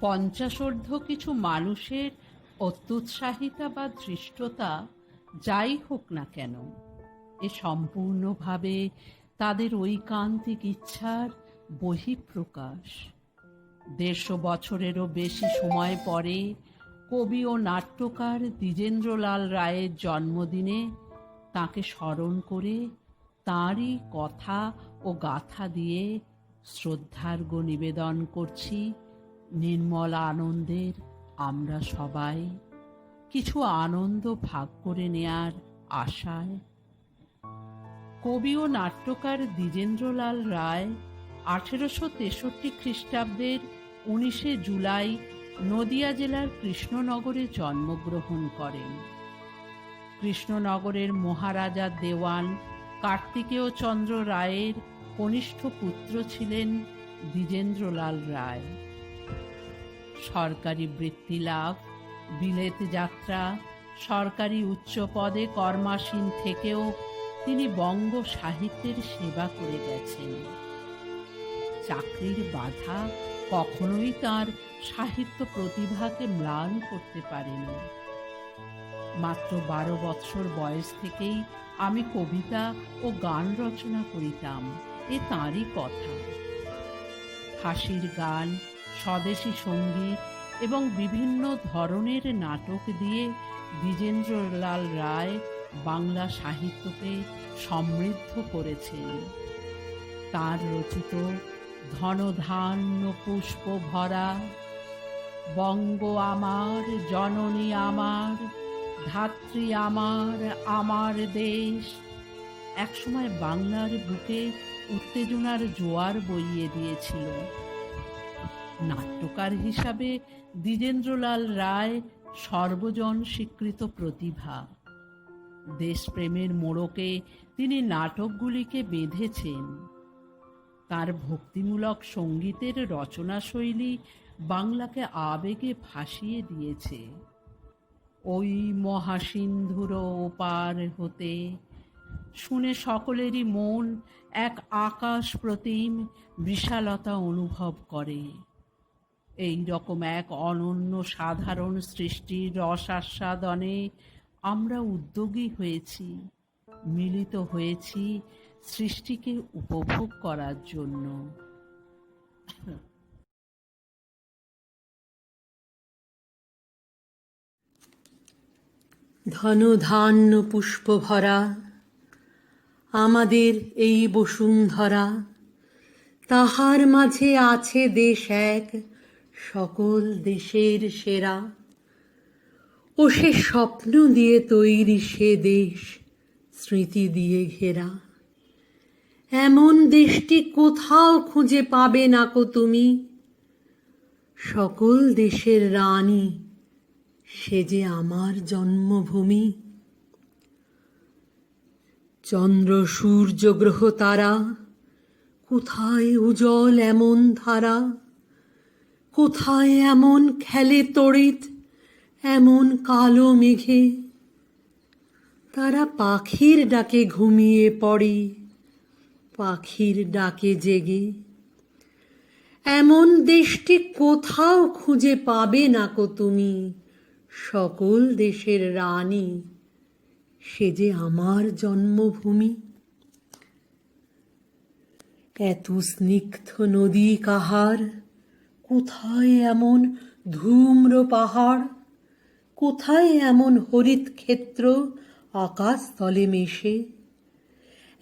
পঞ্চাশোর্ধ্ব কিছু মানুষের অত্যুৎসাহিতা বা ধৃষ্টতা যাই হোক না কেন, এ সম্পূর্ণভাবে তাদের ঐকান্তিক ইচ্ছার বহিঃপ্রকাশ। ১৫০ বছরেরও বেশি সময় পরে কবি ও নাট্যকার দ্বিজেন্দ্রলাল রায়ের জন্মদিনে তাঁকে স্মরণ করে তাঁরই কথা ও গাথা দিয়ে শ্রদ্ধার্ঘ্য নিবেদন করছি নির্মল আনন্দের আমরা সবাই, কিছু আনন্দ ভাগ করে নেয়ার আশায়। কবি ও নাট্যকার দ্বিজেন্দ্রলাল রায় ১৮৬৩ খ্রিস্টাব্দের ১৯ জুলাই নদিয়া জেলার কৃষ্ণনগরে জন্মগ্রহণ করেন। কৃষ্ণনগরের মহারাজা দেওয়ান কার্তিকেয় চন্দ্র রায়ের কনিষ্ঠ পুত্র ছিলেন দ্বিজেন্দ্রলাল রায়। সরকারি বৃত্তি লাভ, বিলেত যাত্রা, সরকারি উচ্চ পদে কর্মাসীন থেকেও তিনি বঙ্গ সাহিত্যের সেবা করে গেছেন। চাকরির বাধা কখনোই তাঁর সাহিত্য প্রতিভাকে ম্লান করতে পারেনি। মাত্র ১২ বৎসর বয়স থেকেই আমি কবিতা ও গান রচনা করিতাম, এ তাঁরই কথা। হাসির গান, স্বদেশী সঙ্গীত এবং বিভিন্ন ধরনের নাটক দিয়ে দ্বিজেন্দ্রলাল রায় বাংলা সাহিত্যকে সমৃদ্ধ করেছেন। তাঁর রচিত ধনধান্য পুষ্প ভরা, বঙ্গ আমার, জননী আমার, ধাত্রী আমার, আমার দেশ একসময় বাংলার বুকে উত্তেজনার জোয়ার বইয়ে দিয়েছিল। নাট্যকার হিসাবে দ্বিজেন্দ্রলাল রায় সর্বজন স্বীকৃত প্রতিভা। দেশপ্রেমের মোড়কে তিনি নাটকগুলিকে বেঁধেছেন। তার ভক্তিমূলক সঙ্গীতের রচনাশৈলী বাংলাকে আবেগে ভাসিয়ে দিয়েছে। ওই মহাসিন্ধুর ওপার হতে শুনে সকলেরই মন এক আকাশ প্রতিম বিশালতা অনুভব করে। এই রকম এক অনন্য সাধারণ সৃষ্টির রসাস্বাদনে আমরা উদ্যোগী হয়েছি, মিলিত হয়েছি সৃষ্টিকে উপভোগ করার জন্য। ধনধান্য পুষ্প ভরা আমাদের এই বসুন্ধরা, তাহার মাঝে আছে দেশ এক, সকল দেশের সেরা। ও সে স্বপ্ন দিয়ে তৈরি সে দেশ, স্মৃতি দিয়ে ঘেরা। এমন দেশটি কোথাও খুঁজে পাবে না কো তুমি, সকল দেশের রানী সে যে আমার জন্মভূমি। চন্দ্র সূর্য গ্রহ তারা, কোথায় উজ্জ্বল এমন ধারা, কোথায় এমন খেলে তড়িৎ এমন কালো মেঘে। তারা পাখির ডাকে ঘুমিয়ে পড়ে, পাখির ডাকে জেগে। এমন দেশটি কোথাও খুঁজে পাবে না কো তুমি, সকল দেশের রানী সে যে আমার জন্মভূমি। এত স্নিগ্ধ নদী কাহার, কোথায় এমন ধূম্র পাহাড়, কোথায় এমন হরিত ক্ষেত্র আকাশ তলে মেশে।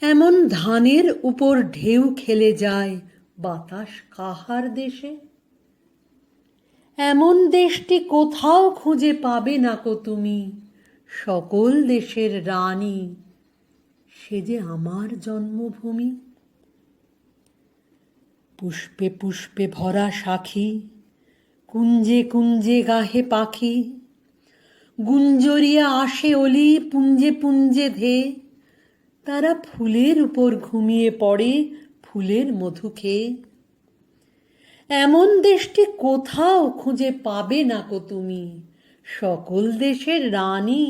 এমন ধানের উপর ঢেউ খেলে যায় বাতাস কাহার দেশে। এমন দেশটি কোথাও খুঁজে পাবে না কো তুমি, সকল দেশের রানী সে যে আমার জন্মভূমি। পুষ্পে পুষ্পে ভরা সাখী, কুঞ্জে কুঞ্জে গাহে পাখি। গুঞ্জরিয়া আসে অলি পুঞ্জে পুঞ্জে ধেয়ে। তারা ফুলের উপর ঘুমিয়ে পড়ে ফুলের মধু খেয়ে। এমন দেশটি কোথাও খুঁজে পাবে না কো তুমি, সকল দেশের রানী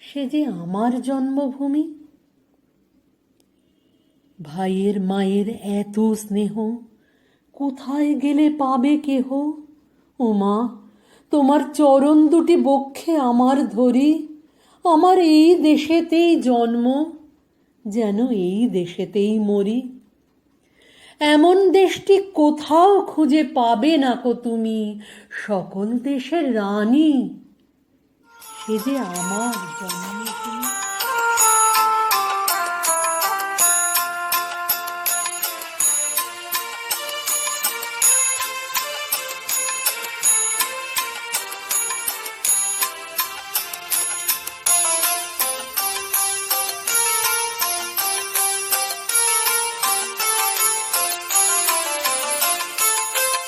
সে যে আমার জন্মভূমি। ভাইয়ের মায়ের এত স্নেহ, কোথায় গেলে পাবে কেহ। ওমা, তোমার চরণ দুটি বক্ষে আমার ধরি, আমার এই দেশেতেই জন্ম, যেন এই দেশেতেই মরি। এমন দেশটি কোথাও খুঁজে পাবে না কো তুমি, সকল দেশের রানী, সে যে আমার জন্মভূমি।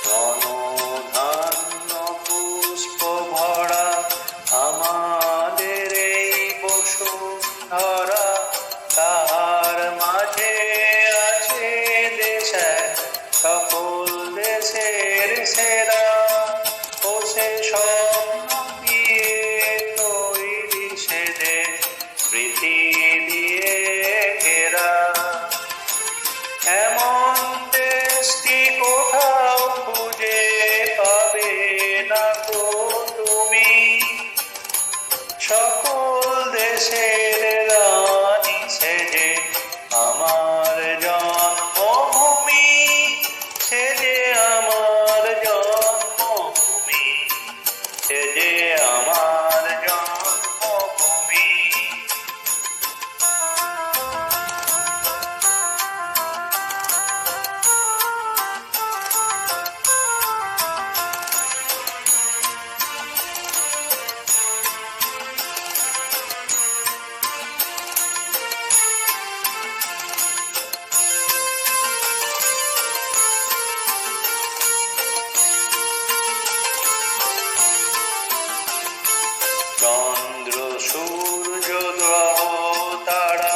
রণধান্য পুষ্প ভরা আমাদের এই বসুন্ধরা, তাহার মাঝে আছে দেশ এক, সকল দেশের সেরা। ও সে স্বপ্ন দিয়ে তৈরি সে দেশ, প্রীতি দিয়ে ঘেরা। এমন দেশটি কোথাও খুঁজে পাবে না তো তুমি, সকল দেশের রানী সে যে আমার জন্মভূমি, সে যে আমার জন্মভূমি, সে যে আমার জন্মভূমি। চন্দ্র সূর্য গ্রহ তারা,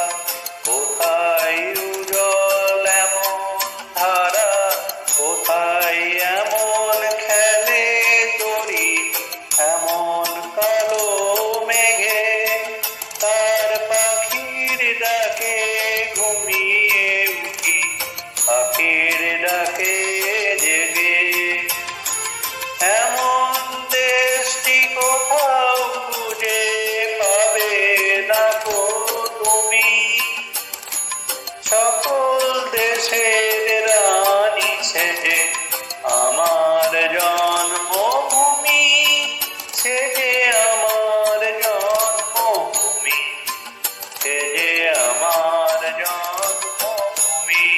কোথায় উজ্জ্বল এমন ধারা, কোথায় এমন খেলে তরি, এমন কালো মেঘে, তার পাখির ডাকে ঘুমিয়ে উঠি, পাখির ডাকে জেগে। এমন দেশটি কোথাও খুঁজে পাবে না কো তুমি, সকল দেশের রানী সে যে আমার জন্মভূমি, সে যে আমার জন্মভূমি, সে যে আমার জন্মভূমি।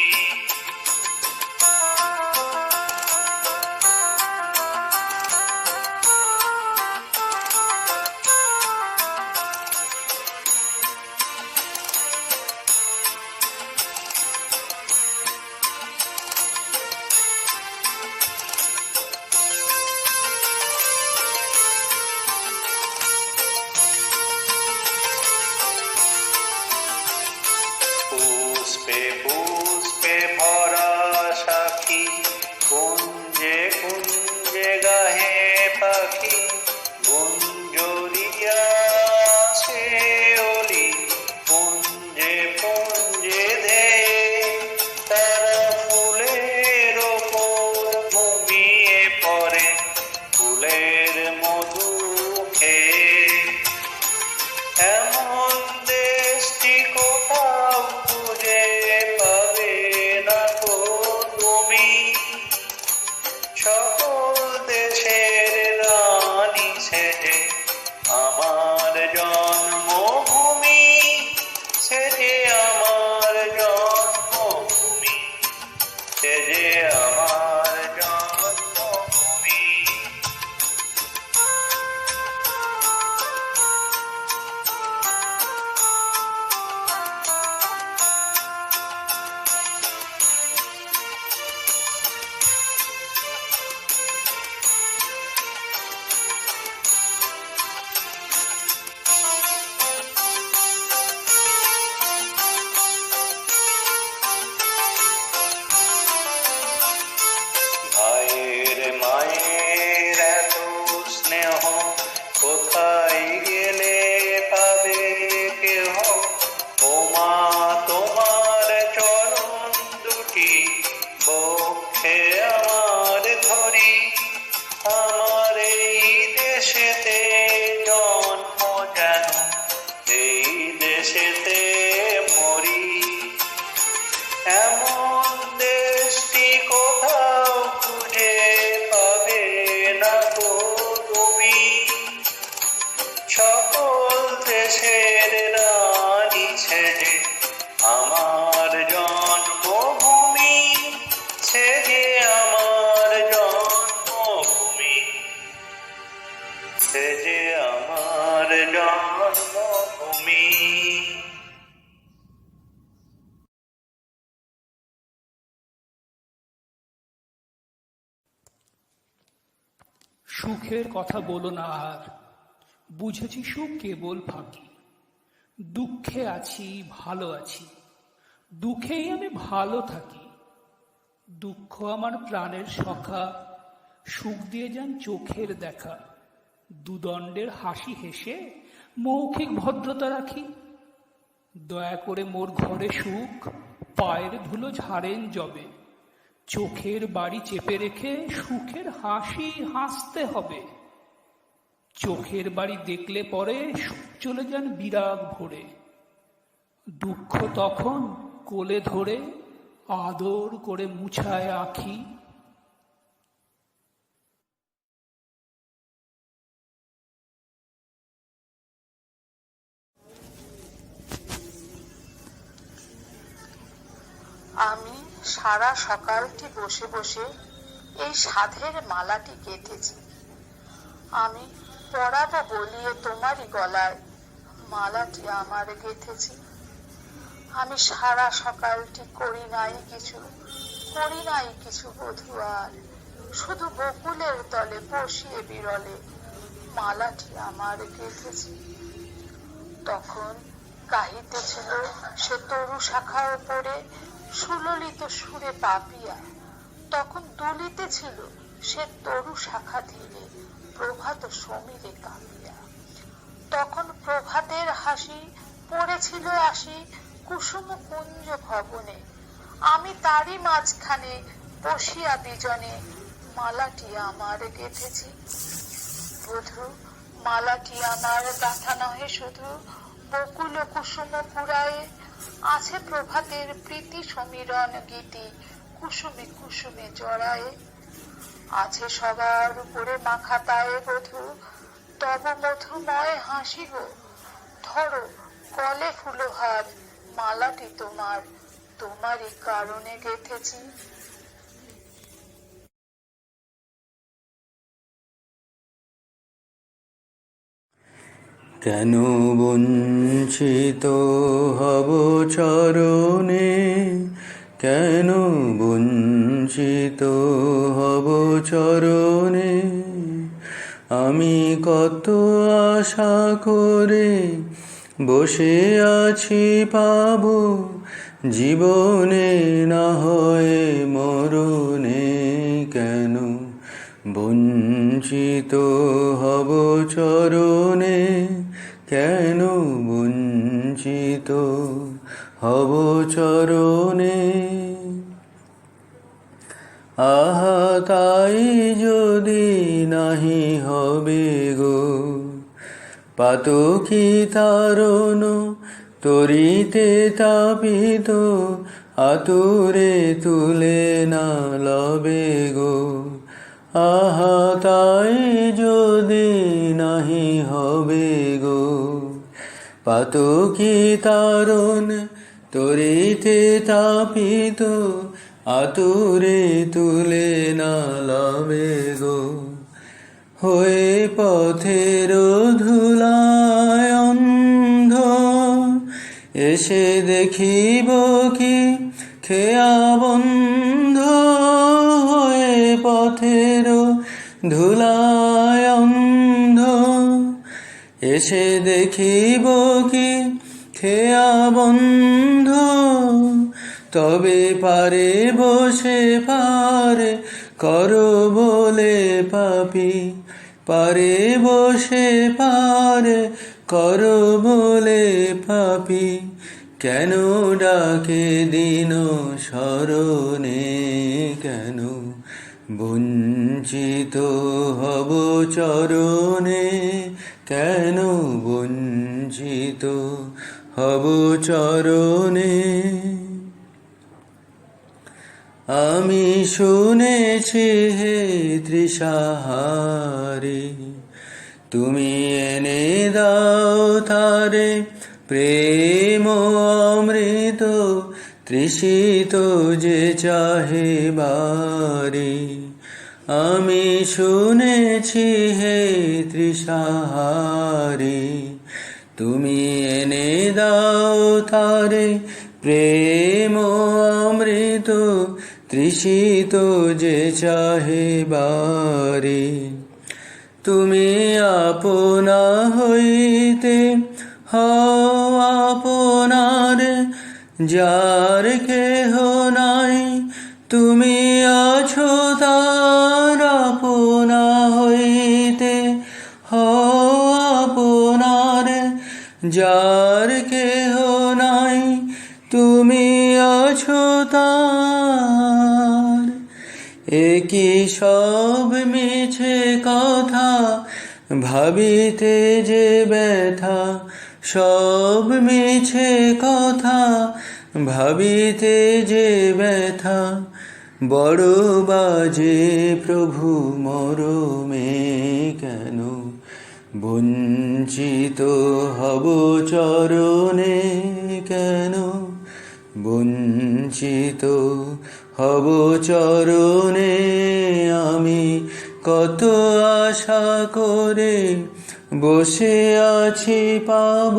এমন দেশটি কোথাও খুঁজে পাবে না তো তুমি। সকল দেশের রানী ছেড়ে আমার জন্মভূমি, ছেড়ে আমার জন্মভূমি, ছেড়ে আমার জন্মভূমি। সুখের কথা বলো না আর, বুঝেছি সুখ কেবল ফাঁকি। দুঃখে আছি, ভালো আছি, দুঃখেই আমি ভালো থাকি। দুঃখ আমার প্রাণের সখা, সুখ দিয়ে যান চোখের দেখা। দুদণ্ডের হাসি হেসে মৌখিক ভদ্রতা রাখি। দয়া করে মোর ঘরে সুখ, পায়ের ধুলো ঝাড়েন যবে। চোখের বাড়ি চেপে রেখে সুখের হাসি হাসতে হবে। চোখের বাড়ি দেখলে পরে সুখ চলে যান বিরাগ ভরে। দুঃখ তখন কোলে ধরে আদর করে মুছায় আঁখি। আমি সারা সকালটি বসে বসে এই সাধের মালাটি গেঁথেছি। আমি পরাবো বলিয়ে তোমারই গলায় মালাটি আমার গেঁথেছি। আমি সারা সকালটি করি নাই কিছু বধূ আর, শুধু বকুলের তলে বসিয়ে বিরলে মালাটি আমার গেঁথেছি। তখন গাহিতেছিল সে তরু শাখার উপরে সুললিত সুরে পাপিয়া। তখন দুলিতেছিল সে তরু শাখা ধীরে প্রভাত সমীরে কাঁপিয়া। তখন প্রভাতের হাসি পড়েছিল আসি কুসুম কুঞ্জ ভবনে। আমি তারই মাঝখানে বসিয়া বিজনে মালাটি আমার গেঁথেছি। বধূ, মালাটি আমার গাথা নহে শুধু বকুল কুসুম পুরায়ে, আছে প্রভাতের প্রীতি সমীরণ গীতি কুসুমে কুসুমে জড়ায়ে। আছে সবার উপরে মাখা তায়ে বধূ তব মধুময় হাসি গো। ধরো গলে ফুলহার, মালাটি তোমারই কারণে গেঁথেছি। কেন বঞ্চিত হব চরণে, কেন বঞ্চিত হব চরণে। আমি কত আশা করে বসে আছি পাব, জীবনে না হয় মরণে। কেন বঞ্চিত হব চরণে, কেন বঞ্চিত হব চরণে। আহা তাই যদি নাহি হবে গো, পাতকি তারণ তরিতে তাপিত, আতুরে তুলে না লবে গো। আহা তাই যদি নাহি হবে গো, পাতকি তারণ তরিতে তাপিত, আতুরে তুলে না লবে গো। হয়ে পথের ধুলায় অন্ধ, এসে দেখিব কি খেয়া বন্ধ। হয়ে পথের ধুলায় অন্ধ, এসে দেখিব কি খেয়া বন্ধ। তবে পারে বসে পার করো বলে পাপী, পারে বসে পার করো বলে পাপী। কেন ডাকে দিন স্মরণে, কেন বঞ্চিত হব চরণে, কেন বঞ্চিত হব চরণে। আমি শুনেছি হে তৃষাহারি, তুমি এনে দাও তারে প্রেম অমৃত, তৃষিত যে চাহে বারে। আমি শুনেছি হে তৃষাহারি, তুমি এনে দাও তারে প্রেম অমৃত, তৃষিত যে চাহে বারে। তুমি আপনা হইতে হও আপনার, যার কেহ নাই তুমি আছো তার। আপনা হইতে হও আপনার, যার কেহ নাই তুমি আছো তার। একই সব মিছে কথা ভাবিতে যে ব্যথা, সব মিছে কথা ভাবিতে যে ব্যথা। বড় বাজে প্রভু মরমে কেন, বঞ্চিত হব চরণে কেন, বঞ্চিত হব চরণে। আমি কত আশা করে বসে আছি পাব,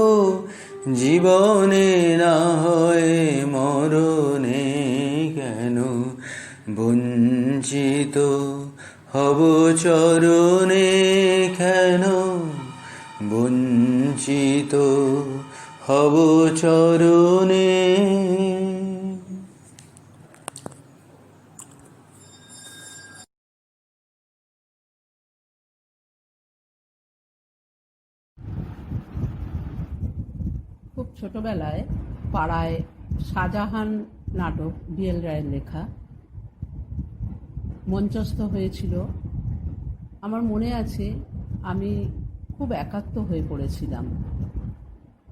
জীবনে না হয় মরণে কেন, বঞ্চিত হব চরণে কেন, বঞ্চিত হব চরণে। খুব ছোটবেলায় পাড়ায় শাহজাহান নাটক বিএল রায়ের লেখা মঞ্চস্থ হয়েছিল। আমার মনে আছে আমি খুব একাত্ম হয়ে পড়েছিলাম।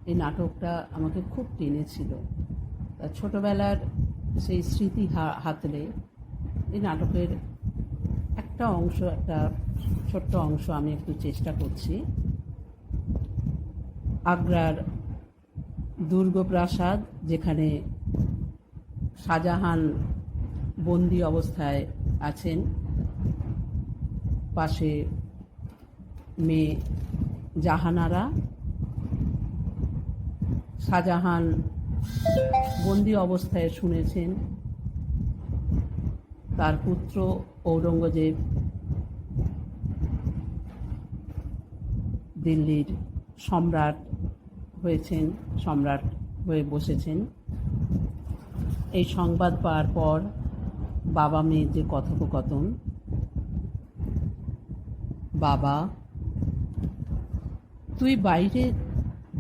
এই নাটকটা আমাকে খুব টেনেছিল। ছোটবেলার সেই স্মৃতি হাতড়ে এই নাটকের একটা ছোট্ট অংশ আমি একটু চেষ্টা করছি। আগ্রার দুর্গপ্রাসাদ, যেখানে শাহজাহান বন্দি অবস্থায় আছেন, পাশে মেয়ে জাহানারা। শাহজাহান বন্দি অবস্থায় শুনেছেন তার পুত্র ঔরঙ্গজেব দিল্লির সম্রাট হয়েছেন, সম্রাট হয়ে বসেছেন। এই সংবাদ পাওয়ার পর বাবা মেয়ের যে কথোপকথন, বাবা তুই বাইরে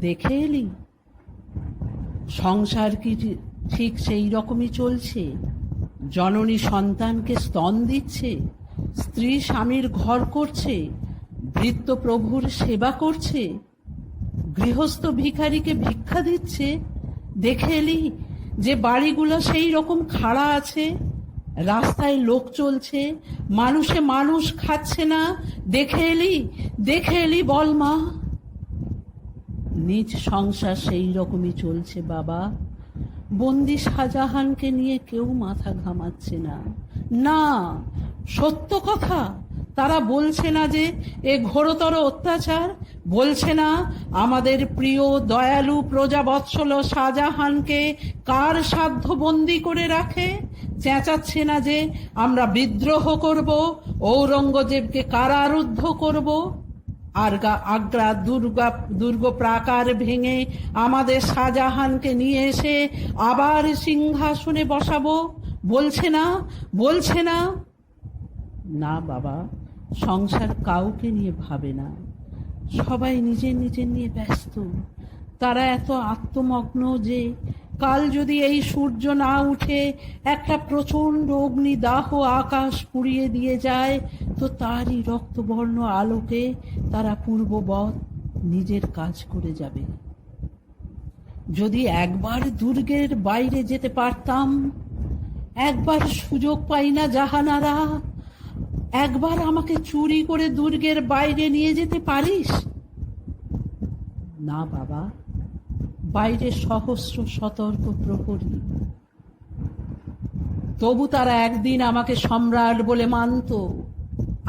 দেখে এলি সংসার কি ঠিক সেই রকমই চলছে? জননী সন্তানকে স্তন দিচ্ছে, স্ত্রী স্বামীর ঘর করছে, ভৃত্য প্রভুর সেবা করছে, গৃহস্থ ভিখারিকে ভিক্ষা দিচ্ছে। দেখে এলি যে বাড়িগুলো সেই রকম খাড়া আছে, রাস্তায় লোক চলছে, মানুষে মানুষ খাচ্ছে না? দেখে এলি বল মা। নিজ সংসার সেই রকমই চলছে বাবা। বন্দি শাহজাহানকে নিয়ে কেউ মাথা ঘামাচ্ছে না। না, সত্য কথা। তারা বলছে না যে এ ঘোরতর অত্যাচার, বলছে না আমাদের প্রিয় দয়ালু প্রজাবৎসল শাহজাহানকে কার সাধ্য বন্দি করে রাখে, চেঁচাচ্ছে না যে আমরা বিদ্রোহ করব, ঔরঙ্গজেবকে কারারুদ্ধ করব, আগ্রা দুর্গ প্রাকার ভেঙে আমাদের শাহজাহানকে নিয়ে এসে আবার সিংহাসনে বসাবো। বলছে না। না বাবা, সংসার কাউকে নিয়ে ভাবে না, সবাই নিজের নিয়ে ব্যস্ত। তারা এত আত্মমগ্ন যে কাল যদি এই সূর্য না উঠে একটা প্রচণ্ড অগ্নিদাহ আকাশ পুড়িয়ে দিয়ে যায়, তো তারই রক্তবর্ণ আলোকে তারা পূর্ববৎ নিজের কাজ করে যাবে। যদি একবার দুর্গের বাইরে যেতে পারতাম, একবার সুযোগ পাই না জাহানারা? একবার আমাকে চুরি করে দুর্গের বাইরে নিয়ে যেতে পারিস? না বাবা, বাইরে সহস্র সতর্ক প্রহরী, তবু তারা একদিন আমাকে সম্রাট বলে মানত।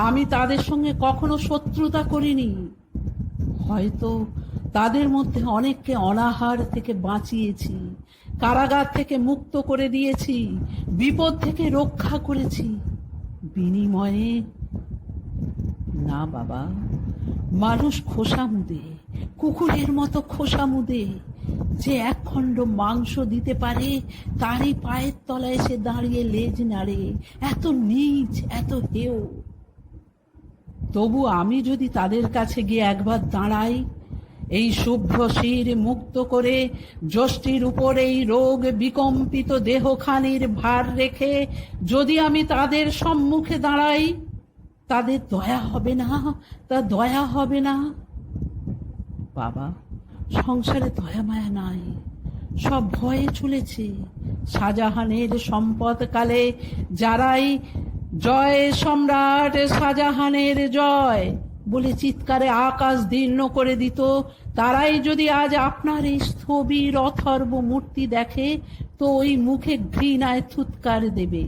আমি তাদের সঙ্গে কখনো শত্রুতা করিনি। হয়তো তাদের মধ্যে অনেককে অনাহার থেকে বাঁচিয়েছি, কারাগার থেকে মুক্ত করে দিয়েছি, বিপদ থেকে রক্ষা করেছি। বিনিময়ে না বাবা, মানুষ খোসামুদে, কুকুরের মতো খোসামুদে। যে এক খণ্ড মাংস দিতে পারে তারই পায়ের তলায় এসে দাঁড়িয়ে লেজ নাড়ে। এত নীচ, এত হেয়। তবু আমি যদি তাদের কাছে গিয়ে একবার দাঁড়াই, এই শুভ্র শির মুক্ত করে যষ্টির উপর এই রোগ বিকম্পিত দেহখানির ভার রেখে যদি আমি তাদের সম্মুখে দাঁড়াই, তাদের দয়া হবে না? তা দয়া হবে না? বাবা, সংসারে দয়া মায়া নাই, সব ভয়ে চলেছে। শাহজাহানের সম্পদকালে যারাই জয় সম্রাট শাহজাহানের জয় বলে চিৎকারে আকাশ দীর্ণ করে দিত, তারাই যদি আজ আপনার এই স্থবির অথর্ব মূর্তি দেখে তো ওই মুখে ঘৃণায় থুৎকার দেবে।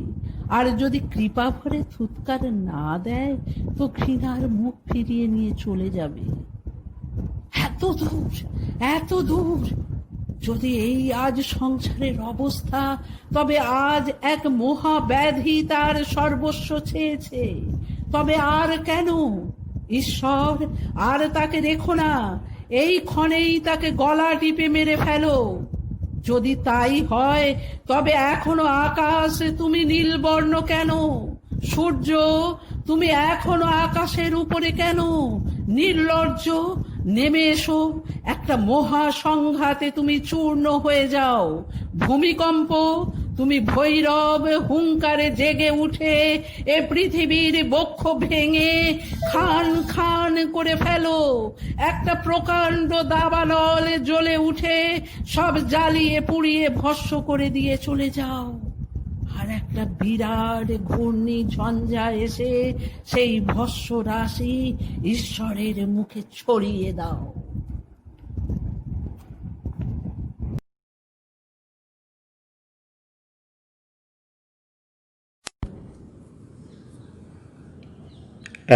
আর যদি কৃপা ভরে থুৎকার না দেয় তো ঘৃণার মুখ ফিরিয়ে নিয়ে চলে যাবে। এত দূর, এত দূর। যদি এই আজ সংসারের অবস্থা, তবে আজ এক মহাব্যাধি তার সর্বস্ব ছেয়েছে। তবে আর কেন? ঈশ্বর, আর তাকে রেখো না, এই ক্ষণেই তাকে গলা টিপে মেরে ফেলো। যদি তাই হয় তবে এখনো আকাশ তুমি নীলবর্ণ কেন? সূর্য, তুমি এখনো আকাশের উপরে কেন? নির্লজ্জ, নেমে এসো, একটা মহা সংঘাতে তুমি চূর্ণ হয়ে যাও। ভূমিকম্প, তুমি ভৈরব হুঙ্কারে জেগে উঠে এ পৃথিবীর বক্ষ ভেঙে খান খান করে ফেলো। একটা প্রকাণ্ড দাবানল জ্বলে উঠে সব জ্বালিয়ে পুড়িয়ে ভস্ম করে দিয়ে চলে যাও। আর একটা বিরাট ঘূর্ণি ঝঞ্ঝা এসে সেই ভস্ম রাশি ঈশ্বরের মুখে ছড়িয়ে দাও।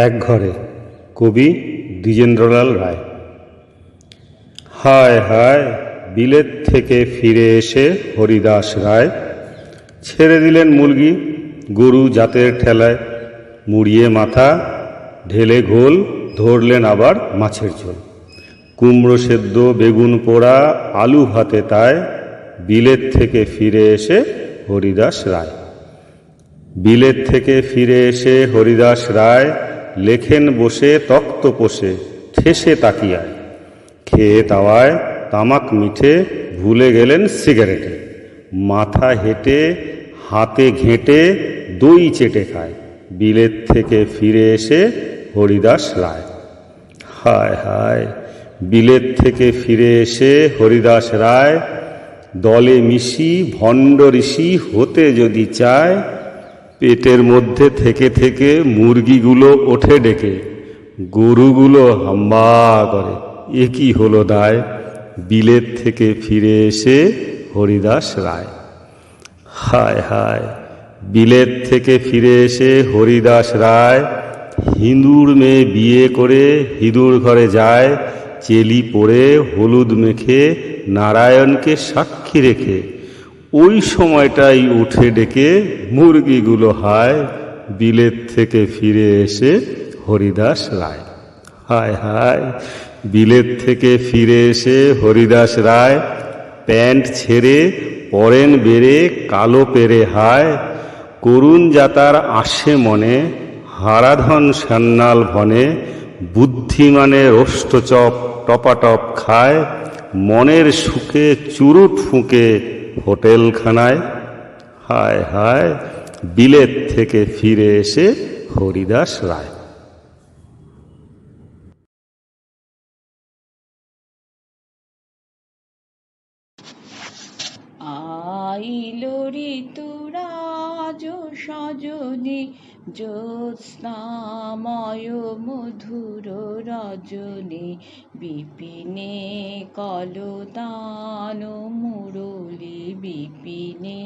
এক ঘরে, কবি দ্বিজেন্দ্রলাল রায়। হায় হায়, বিলেত থেকে ফিরে এসে হরিদাস রায় ছেড়ে দিলেন মুরগি গরু জাতের ঠেলায়, মুড়িয়ে মাথা ঢেলে ঘোল ধরলেন আবার মাছের ঝোল। কুমড়ো সেদ্ধ, বেগুন পোড়া, আলু ভাতে তাই, বিলেত থেকে ফিরে এসে হরিদাস রায়। বিলেত থেকে ফিরে এসে হরিদাস রায় লেখেন বসে তক্তপোষে ঠেসে তাকিয়ায়। খেয়ে তাওয়ায় তামাক মিঠে ভুলে গেলেন সিগারেটে। মাথা হেঁটে হাতে ঘেঁটে দই চেটে খায়, বিলেত থেকে ফিরে এসে হরিদাস রায়। হায় হায়, বিলেত থেকে ফিরে এসে হরিদাস রায় দলে মিশি ভণ্ড ঋষি হতে যদি চায়, পেটের মধ্যে থেকে থেকে মুরগিগুলো ওঠে ডেকে, গরুগুলো হাম্বা করে। এ কি হলো দায়? বিলেত থেকে ফিরে এসে হরিদাস রায়। হায় হায়, বিলেত থেকে ফিরে এসে হরিদাস রায় হিঁদুর মেয়ে বিয়ে করে হিঁদুর ঘরে যায়, চেলি পরে হলুদ মেখে নারায়ণকে সাক্ষী রেখে। ওই সময়টাই উঠে ডেকে মুরগিগুলো হায়, বিলেত থেকে ফিরে এসে হরিদাস রায়। হায় হায়, বিলেত থেকে ফিরে এসে হরিদাস রায় প্যান্ট ছেড়ে পরেন বেড়ে কালো পেরে হায়। করুণ যাতার আসে মনে, হারাধন সান্নাল ভনে, বুদ্ধিমানের ওষ্ঠচপ টপাটপ খায়, মনের সুখে চুরুট ফুঁকে হোটেলখানায়। হায় হায়, বিলেত থেকে ফিরে এসে হরিদাস রায়। আইলো ঋতুরাজ রাজ সজনী জ্যোৎস্নাময় মধুর রজনী বিপিনে কলতান মুরলী বিপিনে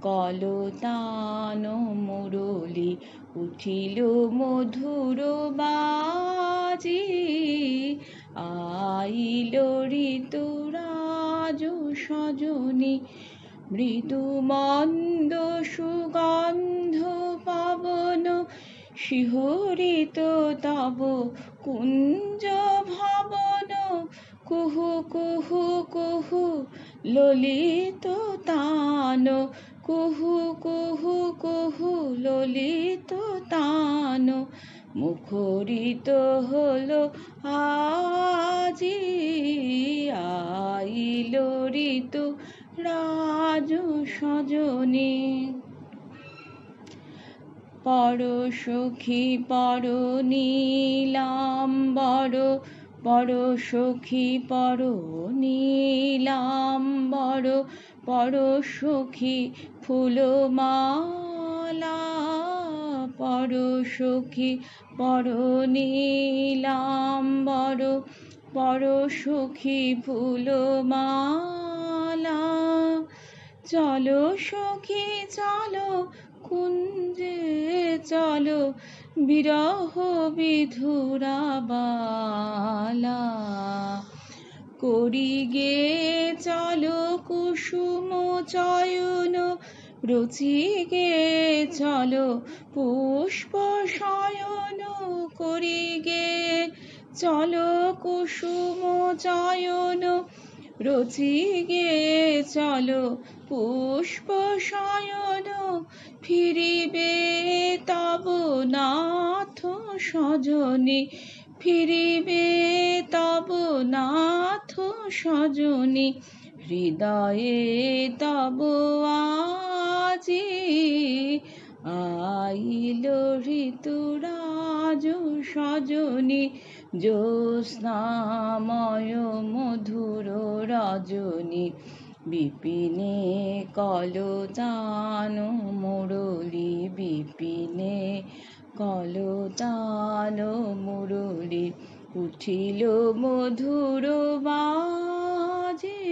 কলতান মুরলী উঠিল মধুর বাজি আইল ঋতুরাজ সজনী মৃদু মন্দ সুগন্ধ পাবন শিহরিত তব কুঞ্জ ভবন কুহু কুহু কুহু ললিত তান কুহু কুহু কুহু ললিত তান মুখরিত হলো আজি আইল ঋতু রাজ সজনী পর সখী পর নীলাম্বর পর সখী পর নীলাম্বর পর সখী ফুলমালা পর সখী পর নীলাম্বর পর সখী ফুলমালা চলো সখী চলো কুঞ্জে চলো বিরহ বিধুরা বালা করি গে চলো কুসুম চয়ন রুচি গে চলো পুষ্প শয়ন করি গে চলো কুসুম চয়ন রুচি গে চলো পুষ্প শয়ন ফিরিবে তব নাথ সজনী ফিরিবে তব নাথ সজনী হৃদয়ে তব আজি আইল ঋতুরাজ সজনী জ্যোৎস্নাময় মধুর রজনী বিপিনে কলতান মুরলী বিপিনে কলতান মুরলী উঠিল মধুর বাজি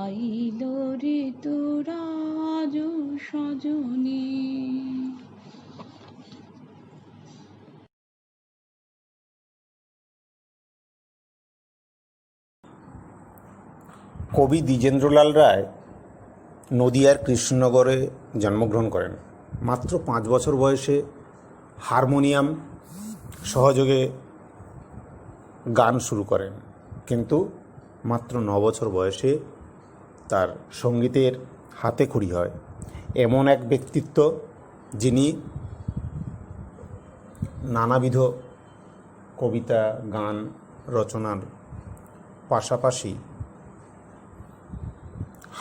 আইল ঋতুরাজ সজনী। কবি দ্বিজেন্দ্রলাল রায় নদিয়ার কৃষ্ণনগরে জন্মগ্রহণ করেন। মাত্র 5 বছর বয়সে হারমোনিয়াম সহযোগে গান শুরু করেন, কিন্তু মাত্র 9 বছর বয়সে তার সঙ্গীতের হাতেখড়ি হয়। এমন এক ব্যক্তিত্ব যিনি নানাবিধ কবিতা গান রচনার পাশাপাশি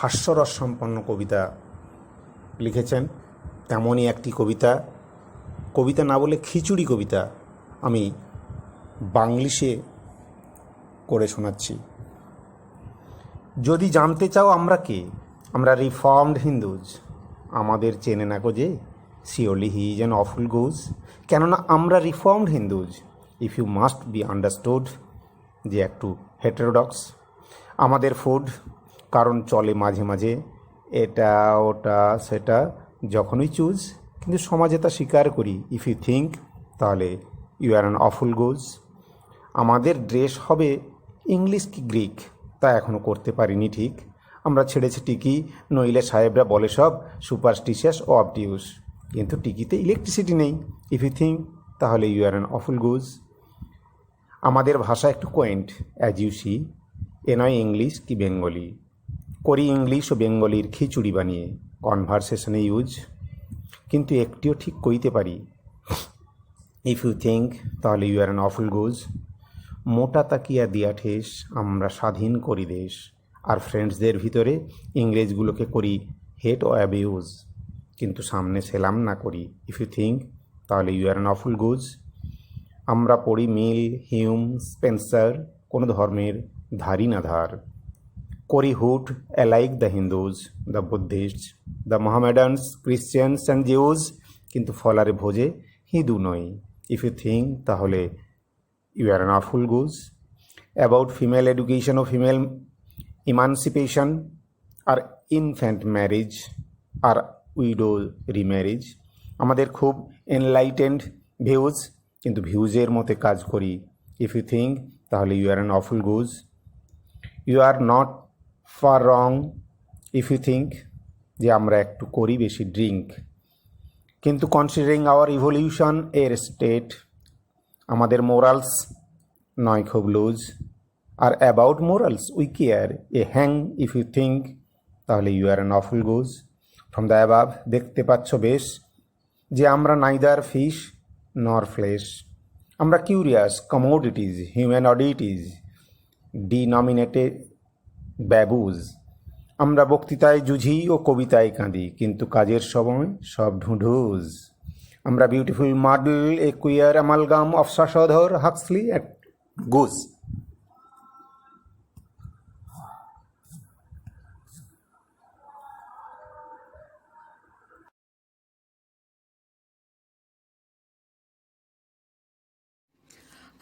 হাস্যরস সম্পন্ন কবিতা লিখেছেন। তেমনই একটি কবিতা না বলে খিচুড়ি কবিতা আমি বাংলিশে করে শোনাচ্ছি। যদি জানতে চাও আমরা কে, আমরা রিফর্মড হিন্দুজ, আমাদের চেনে না গো যে surely he is an awful goose. কেননা আমরা reformed Hindus, if you must be understood যে একটু হেটেরোডক্স। আমাদের ফুড কারণ চলে মাঝে মাঝে এটা ওটা সেটা যখনই চুজ, কিন্তু সমাজে তা স্বীকার করি। ইফ ইউ থিঙ্ক তাহলে you are an awful goose. আমাদের ড্রেস হবে ইংলিশ কি গ্রিক তা এখনও করতে পারিনি ঠিক। আমরা ছেড়েছি টিকি, নইলে সাহেবরা বলে সব সুপারস্টিশিয়াস ও অবটিউস। কিন্তু টিকিতে ইলেকট্রিসিটি নেই। ইফ ইউ থিঙ্ক তাহলে you are an awful goose. আমাদের ভাষা একটু কোয়েন্ট অ্যাজ ইউ সি, এ নয় ইংলিশ কি বেঙ্গলি। করি ইংলিশ ও বেঙ্গলির খিচুড়ি বানিয়ে কনভারসেশনে ইউজ, কিন্তু একটিও ঠিক কইতে পারি। ইফ ইউ থিঙ্ক তাহলে you are an awful goose. মোটা তাকিয়া দিয়া ঠেস আমরা স্বাধীন করি দেশ, আর ফ্রেন্ডসদের ভিতরে ইংরেজগুলোকে করি হেট ও অ্যাবিউজ, কিন্তু সামনে সেলাম না করি। ইফ ইউ থিঙ্ক তাহলে you are an awful goose. আমরা পড়ি মিল, হিউম, স্পেন্সার, কোনো ধর্মের ধারই না ধার, Korehood alike the Hindus, the Buddhists, the Mohammedans, Christians and Jews, কিন্তু ফলারে ভোজে হিঁদু নয়। ইফ ইউ থিঙ্ক তাহলে you are an awful goose. About female education or female emancipation আর infant marriage আর উইডো রিম্যারেজ, আমাদের খুব এনলাইটেন্ড ভিউজ, কিন্তু ভিউজের মতে কাজ করি। ইফ ইউ থিঙ্ক তাহলে you are an awful goose. You are not far wrong if you think যে আমরা একটু করি বেশি ড্রিঙ্ক, কিন্তু কনসিডারিং আওয়ার ইভলিউশন এর স্টেট আমাদের মোরালস নয় খুব লুজ। আর about morals we care a hang if you think তাহলে you are an awful goose. From the above দেখতে পাচ্ছ বেশ যে আমরা নাইদার ফিশ নর ফ্লেশ, আমরা curious commodities, human oddities, denominated babus, আমরা বক্তৃতায় জুঝি ও কবিতায় কাঁদি, কিন্তু কাজের সময় সব ঢুঁঢুজ। আমরা beautiful model a queer amalgam of Shashadhar Huxley at goose.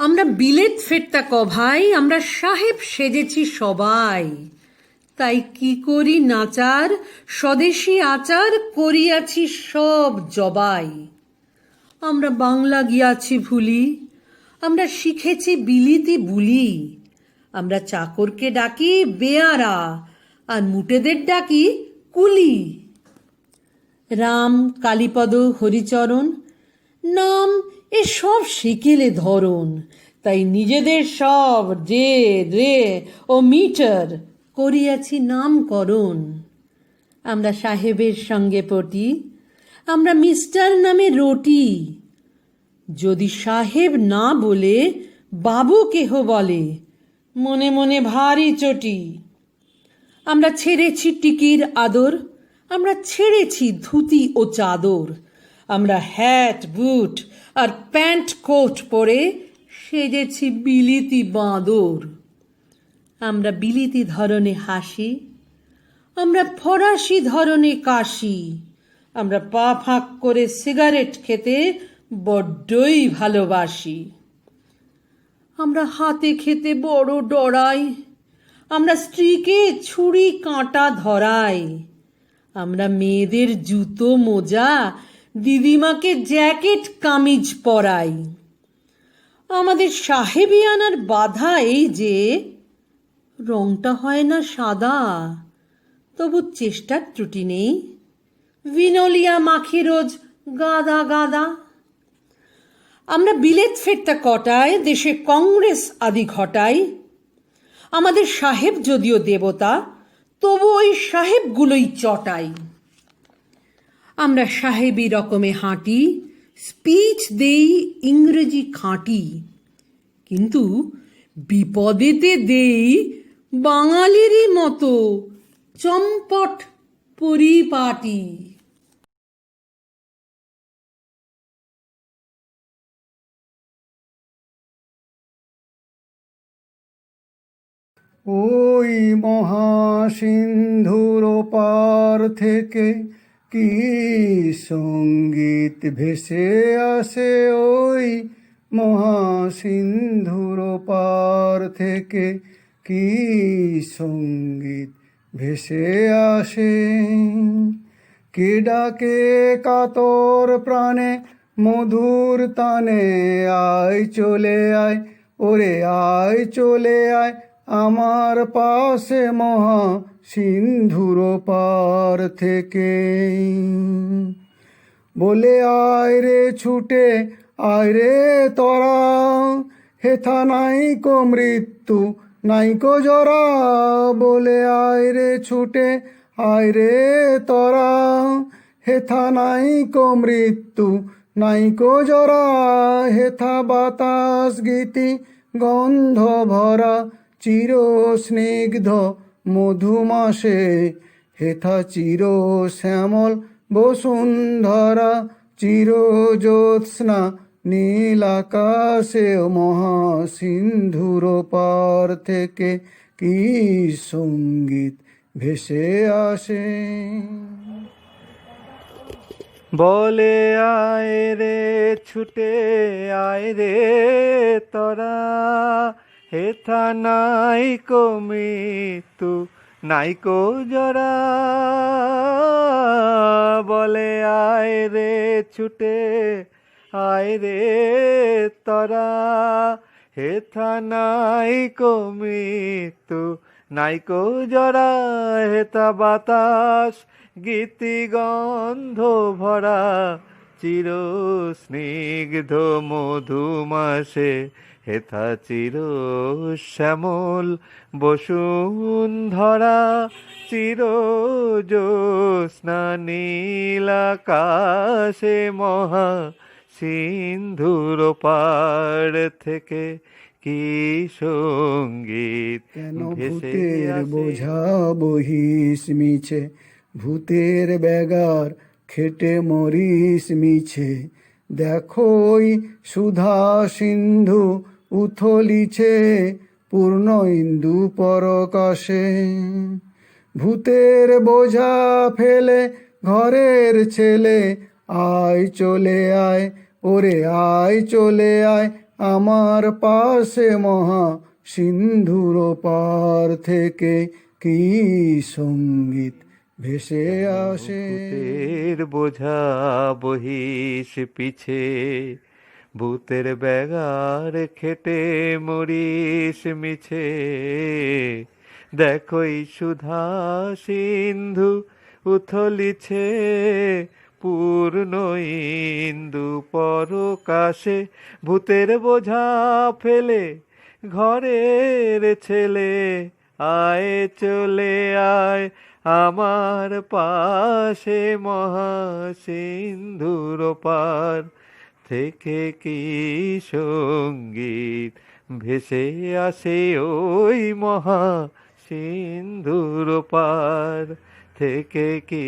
আমরা বিলেত ফেরতা ক ভাই, আমরা সাহেব সেজেছি সবাই, তাই কি করি নাচার স্বদেশী আচার করিয়াছি সব জবাই। আমরা বাংলা গিয়াছি ভুলি, আমরা শিখেছি বিলিতি বুলি, আমরা চাকরকে ডাকি বেয়ারা আর মুটেদের ডাকি কুলি। রাম কালীপদ হরিচরণ নাম এ সব সেকেলে ধরন, তাই নিজেদের সব রে রে ও মিটার করিয়াছি নামকরণ। আমরা সাহেবের সঙ্গে পটি, আমরা মিস্টার নামে রটি, যদি সাহেব না বলে বাবু কেহ বলে, মনে মনে ভারী চটি। আমরা ছেড়েছি টিকির আদর, আমরা ছেড়েছি ধুতি ও চাদর, আমরা হ্যাট বুট আর প্যান্ট কোট পরে সেজেছি বিলিতি বাঁদর। আমরা বিলিতি ধরনে হাসি, আমরা ফরাসি ধরনে কাশি, আমরা পা ফাঁক করে সিগারেট খেতে বড্ডই ভালোবাসি। আমরা হাতে খেতে বড় ডরাই, আমরা স্ত্রীকে ছুরি কাঁটা ধরাই, আমরা মেয়েদের জুতো মোজা দিদিমাকে জ্যাকেট কামিজ পরাই। আমাদের সাহেবিয়ানার বাধা এই যে রংটা হয় না সাদা, তবু চেষ্টার ত্রুটি নেই, ভিনোলিয়া মাখি রোজ গাদা গাদা। আমরা বিলেত ফেরতা কটায় দেশে কংগ্রেস আদি ঘটাই, আমাদের সাহেব যদিও দেবতা তবু ওই সাহেবগুলোই চটাই। আমরা সাহেবী রকমে হাঁটি, স্পিচ দেই ইংরেজি খাঁটি, কিন্তু বিপদেতে দেই বাঙালিরই মতো চম্পট পরিপাটি। ওই মহাসিন্ধুর পার থেকে কি সঙ্গীত ভেসে আসে, ওই মহাসিন্ধুর পার থেকে কি সঙ্গীত ভেসে আসে। কে ডাকে কাতর প্রাণে মধুর তানে, আয় চলে আয় ওরে আয় চলে আয় আমার পাশে মহা সিন্ধুর পার থেকে। বলে আয় রে ছুটে আয় রে তরা, হেথা নাইকো মৃত্যু নাইকো জরা। বলে আয় রে ছুটে আয় রে তরা, হেথা নাইকো মৃত্যু নাইকো জরা। হেথা বাতাস গীতি গন্ধ ভরা, চির স্নিগ্ধ মধুমাসে। হেথা চির শ্যামল বসুন্ধরা, চির জ্যোৎস্না নীল আকাশে। মহাসিন্ধুর পার থেকে কি সঙ্গীত ভেসে আসে। বলে আয় রে ছুটে আয় রে তোরা, হেথা নাইকো মৃত্যু নাইকো জরা। বলে আয় রে ছুটে আয় রে তোরা, হেথা নাইকো মৃত্যু নাইকো জরা। হেথা বাতাস গীতি গন্ধ ভরা, চির স্নিগ্ধ মধুমাসে। হেথা চির শ্যামল বসুন্ধরা, চির জ্যোৎস্না নীল আকাশে। মহা সিন্ধুর পার থেকে কি সঙ্গীত কেন ভেসে ভূতের আসে। বোঝা বহিস মিছে, ভূতের ব্যাগার খেটে মরিস মিছে। দেখোই সুধা সিন্ধু উথলিছে, পূর্ণ ইন্দু পরকাশে। ভূতের বোঝা ফেলে ঘরের ছেলে, আয় চলে আয় ওরে আয় চলে আয় আমার পাশে। মহা সিন্ধুর পার থেকে কি সঙ্গীত ভেসে আসে। ভূতের বোঝা বহিস পিছে, ভূতের ব্যাগার খেটে মরিস মিছে। দেখোই সুধা সিন্ধু উথলিছে, পূর্ণ ইন্দু পরকাশে। ভূতের বোঝা ফেলে ঘরের ছেলে, আয় চলে আয় আমার পাশে। মহা সিন্ধুর পার থেকে কি সঙ্গীত ভেসে আসে। ওই মহা সিন্ধুর পার থেকে কি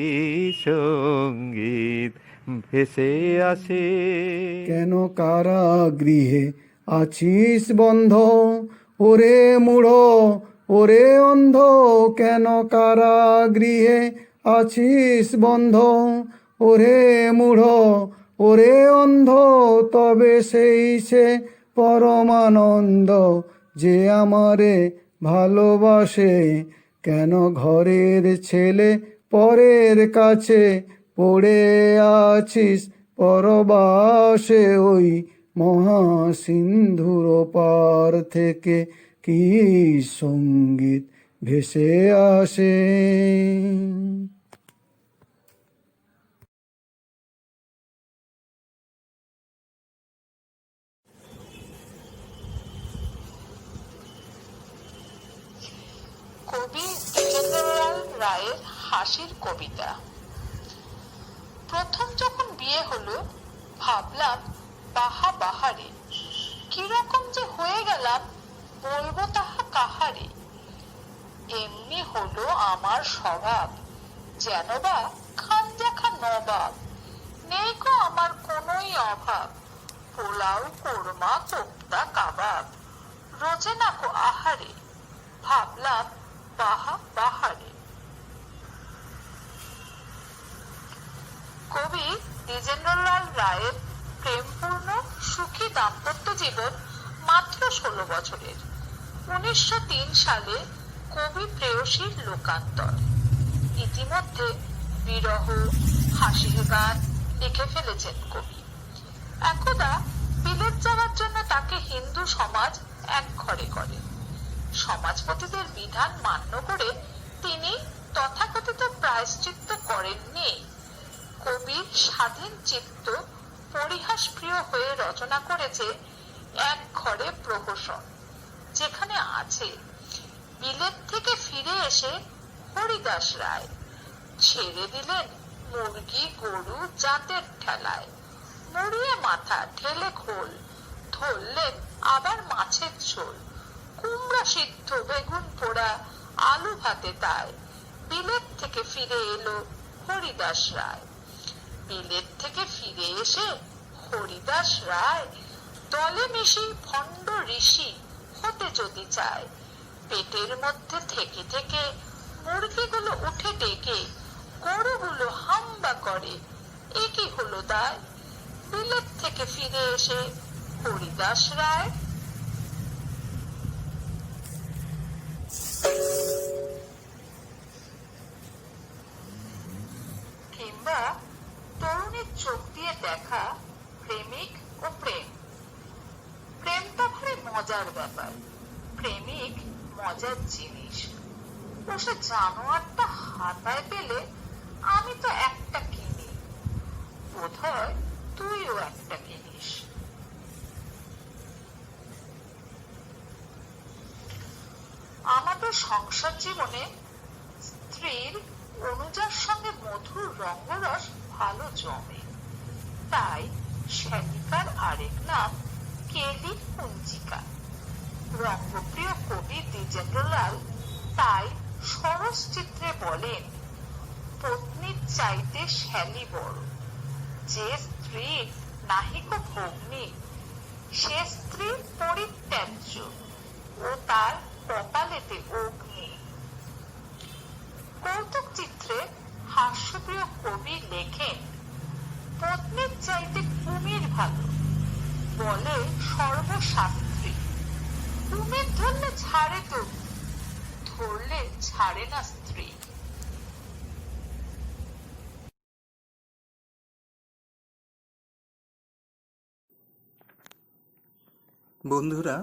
সঙ্গীত ভেসে আসে। কেন কারাগৃহে আছিস বন্ধ ওরে মূঢ় ওরে অন্ধ। কেন কারাগৃহে আছিস বন্ধ ওরে মূঢ় ওরে অন্ধ। তবে সেই সে পরমানন্দ যে আমারে ভালোবাসে। কেন ঘরের ছেলে পরের কাছে পড়ে আছিস পরবাসে। ওই মহা সিন্ধুর পার থেকে কি সঙ্গীত ভেসে আসে। কবি দ্বিজেন্দ্রলাল রায়ের হাসির কবিতা। প্রথম যখন বিয়ে হলো ভাবলাম বাহা বাহারে, কিরকম যে হয়ে গেলাম বলবো তাহা কাহারে। এমনি হলো আমার স্বভাব, যেন বা খানজাখা নবাব। নেই গো আমার কোনোই অভাব, পোলাও কোরমা কোপ্তা কাবাব। রোজে না গো আহারে, ভাবলাম বাহা বাহারে। কবি দ্বিজেন্দ্রলাল রায়ের প্রেমপূর্ণ সুখী দাম্পত্য জীবন মাত্র 16 বছরের। 1903 সালে কবি প্রেয়সীর লোকান্তর। ইতিমধ্যে বিরহ হাসির গান লিখে ফেলেছেন কবি। একদা বিলেত যাওয়ার জন্য তাকে হিন্দু সমাজ এক ঘরে করে। সমাজপতিদের বিধান মান্য করে তিনি তথাকথিত প্রায়শ্চিত্ত করেননি। কবির স্বাধীন চিত্ত পরিহাস প্রিয় হয়ে রচনা করেছে এক ঘরে প্রহসন, যেখানে আছে বিলেত থেকে ফিরে এসে হরিদাস রায় ছেড়ে দিলেন মুরগি গরু জাতের ঠেলায়। মুড়িয়ে মাথা ঢেলে খোল, ধরলেন আবার মাছের ঝোল। কুমড়া সিদ্ধ বেগুন পোড়া আলু ভাতে তাই। বিলেত থেকে ফিরে এলো হরিদাস রায়। বিলেত থেকে ফিরে এসে হরিদাস রায় দলে মিশি ভণ্ড ঋষি হতে যদি চায়। পেটের মধ্যে থেকে থেকে মুরগিগুলো উঠে ডেকে গরুগুলো হাম্বা করে। এ কি হলো দায়? বিলেত থেকে ফিরে এসে হরিদাস রায়। কিংবা তরুণীর চোখ দিয়ে দেখা প্রেমিক ও প্রেম। প্রেমটা ভারী মজার ব্যাপার। প্রেমিক মজার জিনিস। ও সে জানোয়ারটা হাতায় পেলে আমি তো একটা কিনি, বোধহয় তুইও একটা কিনিস। আমাদের সংসার জীবনে স্ত্রীর অনুজার সঙ্গে মধুর রঙ্গরস ভালো জমে। তাই শ্যালিকার আরেক নাম কেলি কুঞ্চিকা। রঙ্গপ্রিয় কবি দ্বিজেন্দ্রলাল তাই সরস চিত্রে বলেন, পত্নীর চাইতে শ্যালি বড়। যে স্ত্রী নাহিক ভগ্নী, সে স্ত্রী পরিত্যাজ্য ও তার কপালেতে অগ্নি। কৌতুক চিত্রে হাস্যপ্রিয় কবি লেখেন, পত্নীর চাইতে কুমির ভালো, বলে সর্বশাস্ত্রী। কুমির ধরলে ছাড়ে তো, ধরলে ছাড়ে না স্ত্রী। বন্ধুরা,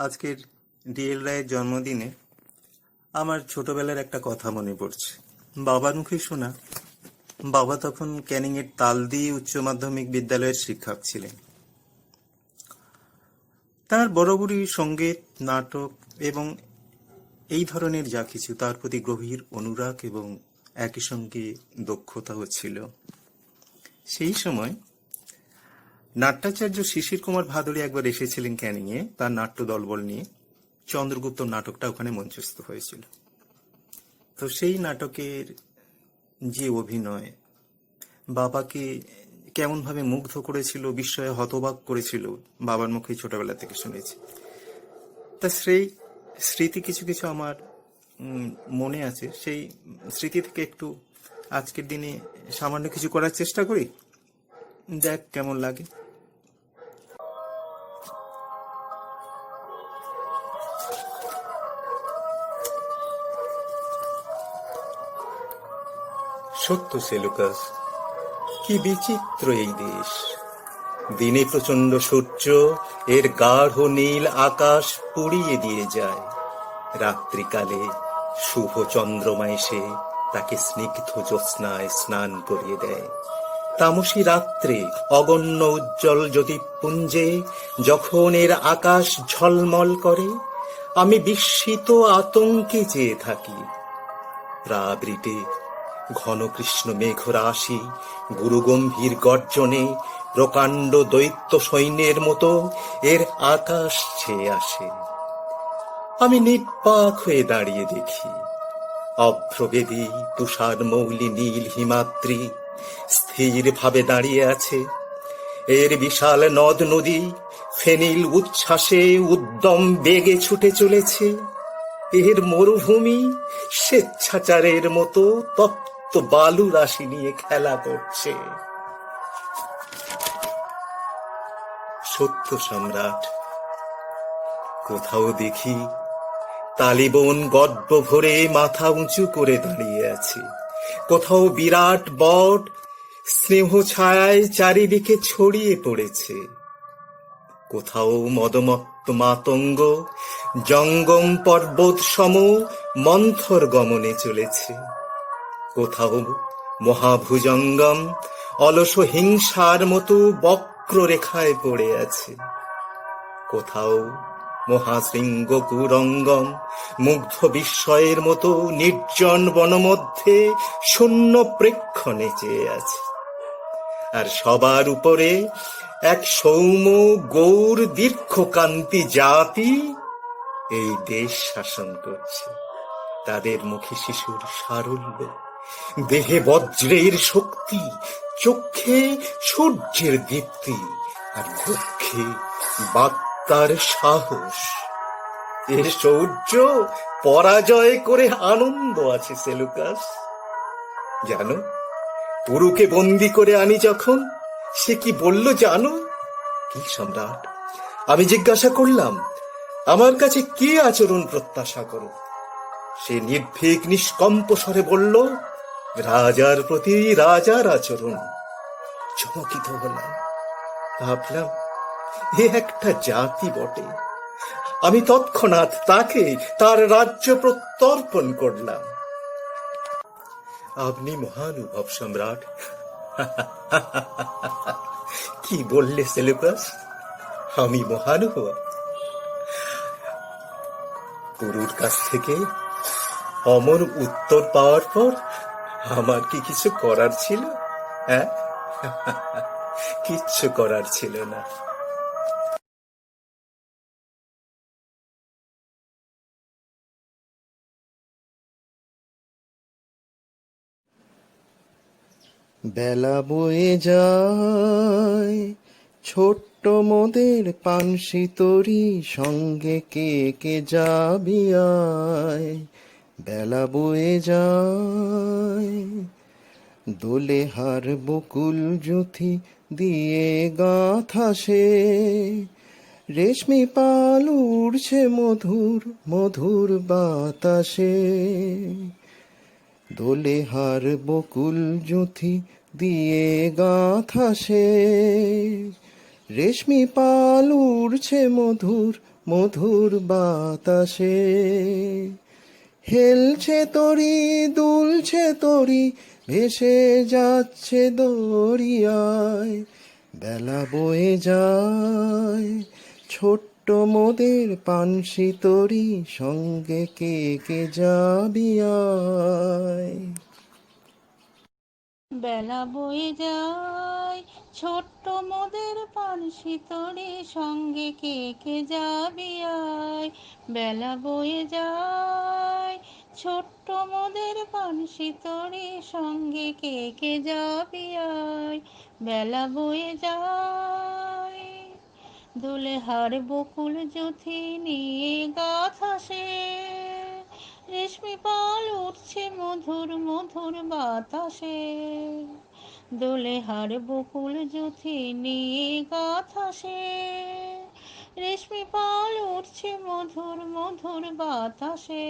আজকের ডিএল রায়ের জন্মদিনে আমার ছোটবেলার একটা কথা মনে পড়ছে। বাবার মুখে শোনা। বাবা তখন ক্যানিং এর তালদি উচ্চ মাধ্যমিক বিদ্যালয়ের শিক্ষক ছিলেন। তার বরাবরই সঙ্গীত, নাটক এবং এই ধরনের যা কিছু তার প্রতি গভীর অনুরাগ এবং একই সঙ্গে দক্ষতাও ছিল। সেই সময় নাট্যাচার্য শিশির কুমার ভাদুড়ী একবার এসেছিলেন ক্যানিং এ তার নাট্য দলবল নিয়ে। চন্দ্রগুপ্ত নাটকটা ওখানে মঞ্চস্থ হয়েছিল। তো সেই নাটকের যে অভিনয় বাবাকে কেমন ভাবে মুগ্ধ করেছিল, বিস্ময়ে হতবাক করেছিল, বাবার মুখে ছোটবেলা থেকে শুনেছি। তা সেই স্মৃতি কিছু কিছু আমার মনে আছে। সেই স্মৃতি থেকে একটু আজকের দিনে সামান্য কিছু করার চেষ্টা করি, দেখ কেমন লাগে। সত্য সেলুকাস, কি বিচিত্র এই দেশ। দিনে প্রচন্ড সূর্য এর গাঢ় নীল আকাশ পুড়িয়ে দিয়ে যায়। রাত্রিকালে শুভ চন্দ্রমা এসে তাকে স্নিগ্ধ জ্যোৎস্নায় স্নান করিয়ে দেয়। তামসী রাত্রে অগণ্য উজ্জ্বল জ্যোতিপুঞ্জে যখন এর আকাশ ঝলমল করে, আমি বিস্মিত আতঙ্কে চেয়ে থাকি। প্রাবৃতে ঘন কৃষ্ণ মেঘরাশি গুরুগম্ভীর গর্জনে প্রকাণ্ড দৈত্য সৈন্যের মতো এর আকাশ ছেয়ে আসে। আমি নির্বাক হয়ে দাঁড়িয়ে দেখি, অভ্রবেদী তুষার মৌলি নীল হিমাদ্রি স্থির ভাবে দাঁড়িয়ে আছে। এর বিশাল নদ নদী ফেনিল উচ্ছ্বাসে উদ্যম বেগে ছুটে চলেছে। এর মরুভূমি স্বেচ্ছাচারের মতো তপ্ত বালু রাশি নিয়ে খেলা করছে। সত্য সম্রাট, কোথাও দেখি তালিবন গর্ব ভরে মাথা উঁচু করে দাঁড়িয়ে আছে। কোথাও বিরাট বট স্নেহ ছায়ায় চারিদিকে ছড়িয়ে পড়েছে। কোথাও মদমত্ত মাতঙ্গ জঙ্গম পর্বত সম মন্থর গমনে চলেছে। কোথাও মহাভুজঙ্গম অলস হিংসার মতো বক্ররেখায় পড়ে আছে। কোথাও মহাশৃঙ্গ কুরঙ্গম মুগ্ধ বিস্ময়ের মতো নির্জন বনমধ্যে শূন্য প্রেক্ষণে চেয়ে আছে। আর সবার উপরে এক সৌম্য গৌর দীর্ঘকান্তি জাতি এই দেশ শাসন করছে। তাদের মুখে শিশুর সারল্য, দেহে বজ্রের শক্তি, চোখে সূর্যের দীপ্তি, আর বক্ষে বার্তার সাহস। এ সৌর্য পরাজয় করে আনন্দ আছে সেলুকাস। জানো, পুরুকে বন্দি করে আনি যখন সে কি বলল জানো? কি সম্রাট? আমি জিজ্ঞাসা করলাম, আমার কাছে কি আচরণ প্রত্যাশা করো? সে নির্ভীক নিষ্কম্প স্বরে বলল, রাজার প্রতি রাজার আচরণ। চমকিত হলাম, ভাবলাম এ একটা জাতি বটে। আমি তৎক্ষণাৎ তাকে তার রাজ্য প্রত্যর্পণ করলাম। আপনি মহানুভব সম্রাট। কি বললে সেলুকাস? আমি মহানুভব? গুরুর কাছ থেকে অমর উত্তর পাওয়ার পর আমার কি কিছু করার ছিল? হ্যাঁ, কিচ্ছু করার ছিল না। বেলা বয়ে যায়, ছোট্ট মোদের পানসি তরি, সঙ্গে কে কে যাবি আয়। বেলা বয়ে যায়, দোলে হার বকুল জুথি দিয়ে গাঁথা সে, রেশমি পাল উড়ছে মধুর মধুর বাতাসে। দোলে হার বকুল জুথি দিয়ে গাঁথা সে, রেশমি পাল উড়ছে মধুর মধুর বাতাসে। হেলছে তরি দুলছে তরি, ভেসে যাচ্ছে দরিয়ায়। বেলা বয়ে যায়, ছোট্ট মোদের পানসি তরি, সঙ্গে কে কে যাবি আয়। বেলা বয়ে যায়, ছোট্ট মোদের পানসি তরি, সঙ্গে কে কে যাবি আয়। বেলা বয়ে যায়, ছোট্ট মোদের পানসি তরি, সঙ্গে কে কে যাবি আয়। বেলা বয়ে যায়, দোলে হার বকুল জুথি নিয়ে গাঁথা সে, রেশমি পাল উঠছে মধুর মধুর বাতাসে। দোলে হার বকুল জুথি নিয়ে গাঁথা সে, রেশমি পাল উঠছে মধুর মধুর বাতাসে।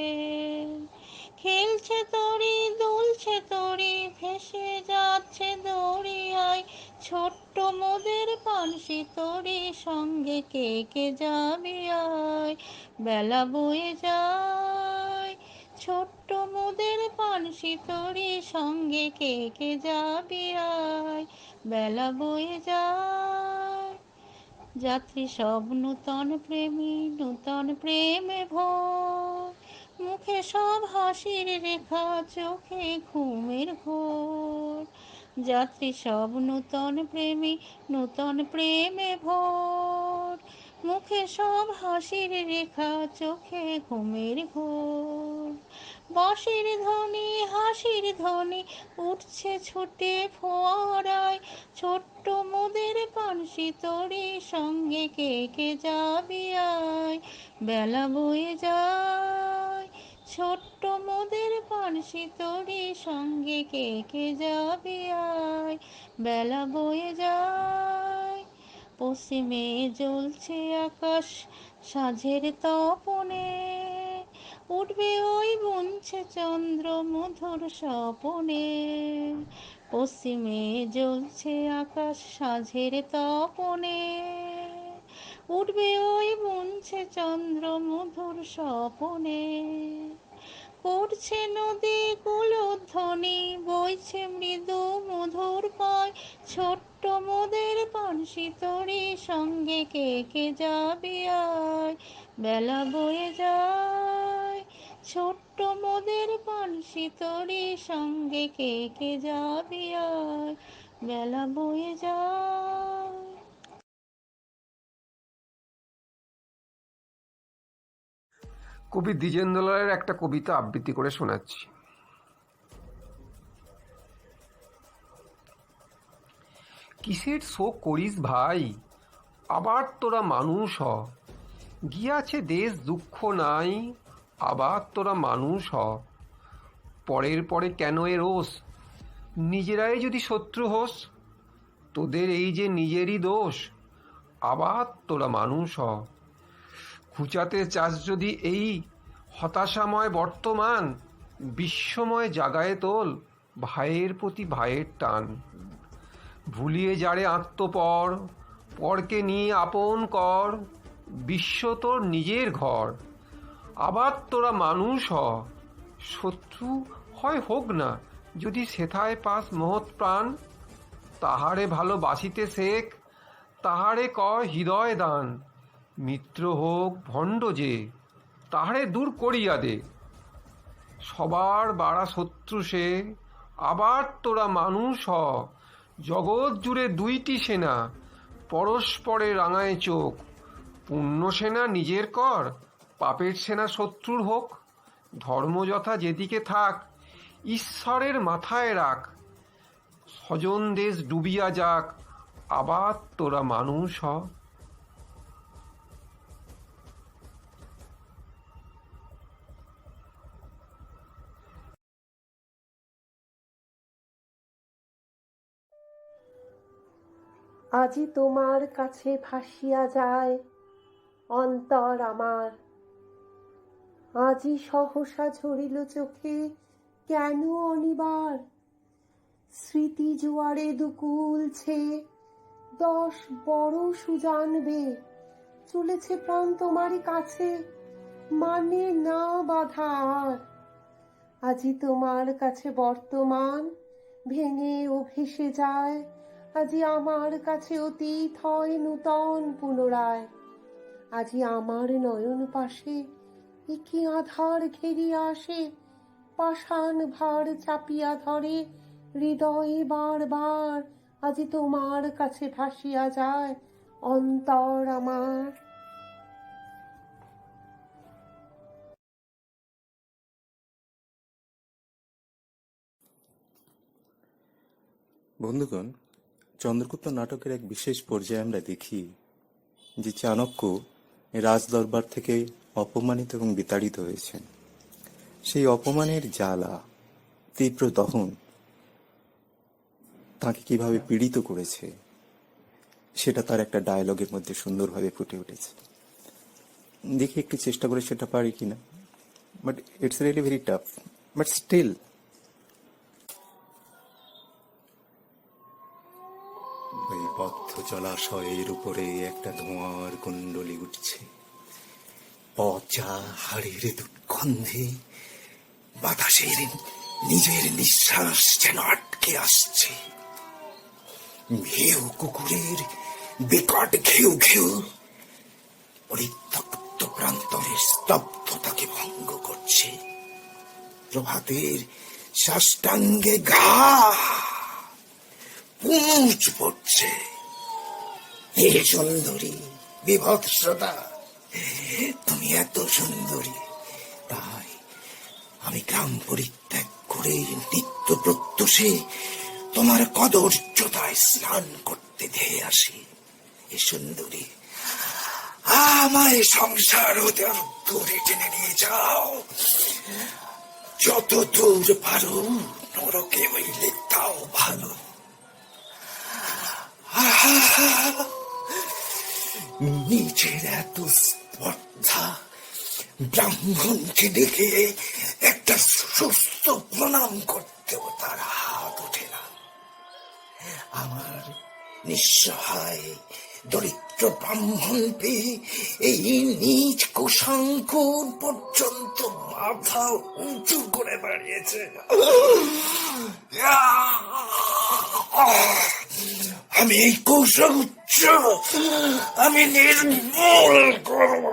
খেলছে তরি দুলছে তরি, ভেসে যাচ্ছে দরিয়ায়। ছোট্ট মোদের পানসি তরি, সঙ্গে কে কে যাবি আয়। বেলা বয়ে যায়, ছোট্ট মোদের পানসি তরি, সঙ্গে কে কে যাবি আয়। বেলা বয়ে যায়, যাত্রী সব নূতন প্রেমী নূতন প্রেমে ভোর, মুখে সব হাসির রেখা, চোখে ঘুমের ঘোর। যাত্রী সব নূতন প্রেমী নূতন প্রেমে ভোর, মুখে সব হাসির রেখা, চোখে ঘুমের ঘোর। বাঁশির ধ্বনি হাসির ধ্বনি উঠছে ছুটে ফোয়ারায়। ছোট্ট মোদের পানসি তরি, সঙ্গে কে কে যাবি আয়। বেলা বয়ে যায়, ছোট্ট মোদের পানসি তরি, সঙ্গে কে কে যাবি আয়। বেলা বয়ে যায়, পশ্চিমে জ্বলছে আকাশ সাঁঝের তপনে, উঠবে ওই বুনছে চন্দ্র মধুর স্বপনে। পশ্চিমে জ্বলছে আকাশ সাঁঝের তপনে, উঠবে ওই বুনছে চন্দ্র মধুর স্বপনে। করছে নদী কুলধ্বনি, বইছে মৃদু মধুর পায়। ছোট্ট মোদের পানসি তরি, সঙ্গে কে কে যাবি আয়। বেলা বয়ে যায়, ছোট্ট মোদের পানসি তরি, সঙ্গে কে কে যাবি আয়। বেলা বয়ে যায়। কবি দ্বিজেন্দ্রলালের একটা কবিতা আবৃত্তি করে শোনাচ্ছি। কিসের শোক করিস ভাই, আবার তোরা মানুষ হ। গিয়াছে দেশ দুঃখ নাই, আবার তোরা মানুষ হ। পরের পরে কেন এ রোষ, নিজেরাই যদি শত্রু হোস, তোদের এই যে নিজেরই দোষ, আবার তোরা মানুষ হ। ঘুচাতে চাস যদি এই হতাশাময় বর্তমান, বিশ্বময় জাগায় তোল ভাইয়ের প্রতি ভাইয়ের টান। ভুলিয়ে যারে আত্মপর, পরকে নিয়ে আপন কর, বিশ্ব তোর নিজের ঘর, আবার তোরা মানুষ হ। শত্রু হয় হোক না, যদি সেথায় পাস মহৎ প্রাণ, তাহারে ভালোবাসিতে শেখ, তাহারে কর হৃদয় দান। মিত্র হোক ভণ্ড যে, তাহারে দূর করিয়া দে। সবার বাড়া শত্রু সে, আবার তোরা মানুষ হ। জগৎ জুড়ে দুইটি সেনা, পরস্পরে রাঙায় চোখ। পুণ্য সেনা নিজের কর, পাপের সেনা শত্রুর হোক। ধর্ম যথা যেদিকে থাক, ঈশ্বরের মাথায় রাখ। স্বজন দেশ ডুবিয়া যাক, আবার তোরা মানুষ হ। আজি তোমার কাছে ভাসিয়া যায় অন্তর আমার, আজি সহসা ঝরিল চোখে কেন অনিবার। স্মৃতি জোয়ারে দুকুলছে 10 বড় সুজানবে, চলেছে প্রাণ তোমারই কাছে, মানে না বাধার। আজি তোমার কাছে বর্তমান ভেঙে ও ভেসে যায়, আজি আমার কাছে অতীত হয় নূতন পুনরায়। আজি আমার নয়ন পাশে একি আধার ঘেরিয়া আসে, পাষাণ ভার চাপিয়া ধরে হৃদয়ে বারবার। আজি তোমার কাছে ভাসিয়া যায় অন্তর আমার। বন্ধুগণ, চন্দ্রগুপ্ত নাটকের এক বিশেষ পর্যায়ে আমরা দেখি যে চাণক্য রাজ দরবার থেকে অপমানিত এবং বিতাড়িত হয়েছেন। সেই অপমানের জ্বালা, তীব্র দহন তাকে কিভাবে পীড়িত করেছে সেটা তার একটা ডায়লগের মধ্যে সুন্দরভাবে ফুটে উঠেছে। দেখি একটু চেষ্টা করে সেটা পারি কিনা, but it's really very tough, but still. ওই বদ্ধ জলাশয়ের উপরে একটা ধোঁয়ার কুণ্ডলি উঠছে, পচা হাড়ের দুর্গন্ধে বাতাসের নিজের নিঃশ্বাস যেন আটকে আসছে। ঘেউ কুকুরের বিকট ঘেউ ঘেউ পরিত্যক্ত প্রান্তরের স্তব্ধতাকে ভঙ্গ করছে। প্রভাতের সাষ্টাঙ্গে ঘা পুঁজ পড়ছে। হে সুন্দরী, বিভৎসতা, তুমি এত সুন্দরী, তাই আমি গ্রাম পরিত্যাগ করে নিত্য প্রত্যুষে তোমার কদর্যতায় স্নান করতে ধেয়ে আসি। হে সুন্দরী, আমায় সংসার হতে আর দূরে টেনে নিয়ে যাও, যত দূর পারো, নরকে হইলে তাও ভালো। নিজের এত স্পর্ধা, ব্রাহ্মণকে ডেকে একটা সুস্থ প্রণাম করতেও তার হাত ওঠে না। আমার নিঃসহায় দরিদ্র ব্রাহ্মণ পেয়ে এই নিজ কুশাঙ্কুর পর্যন্ত মাথা উঁচু করে দাঁড়িয়েছে। আমি এই কৌশলুচ্চ আমি নির্মূল করব।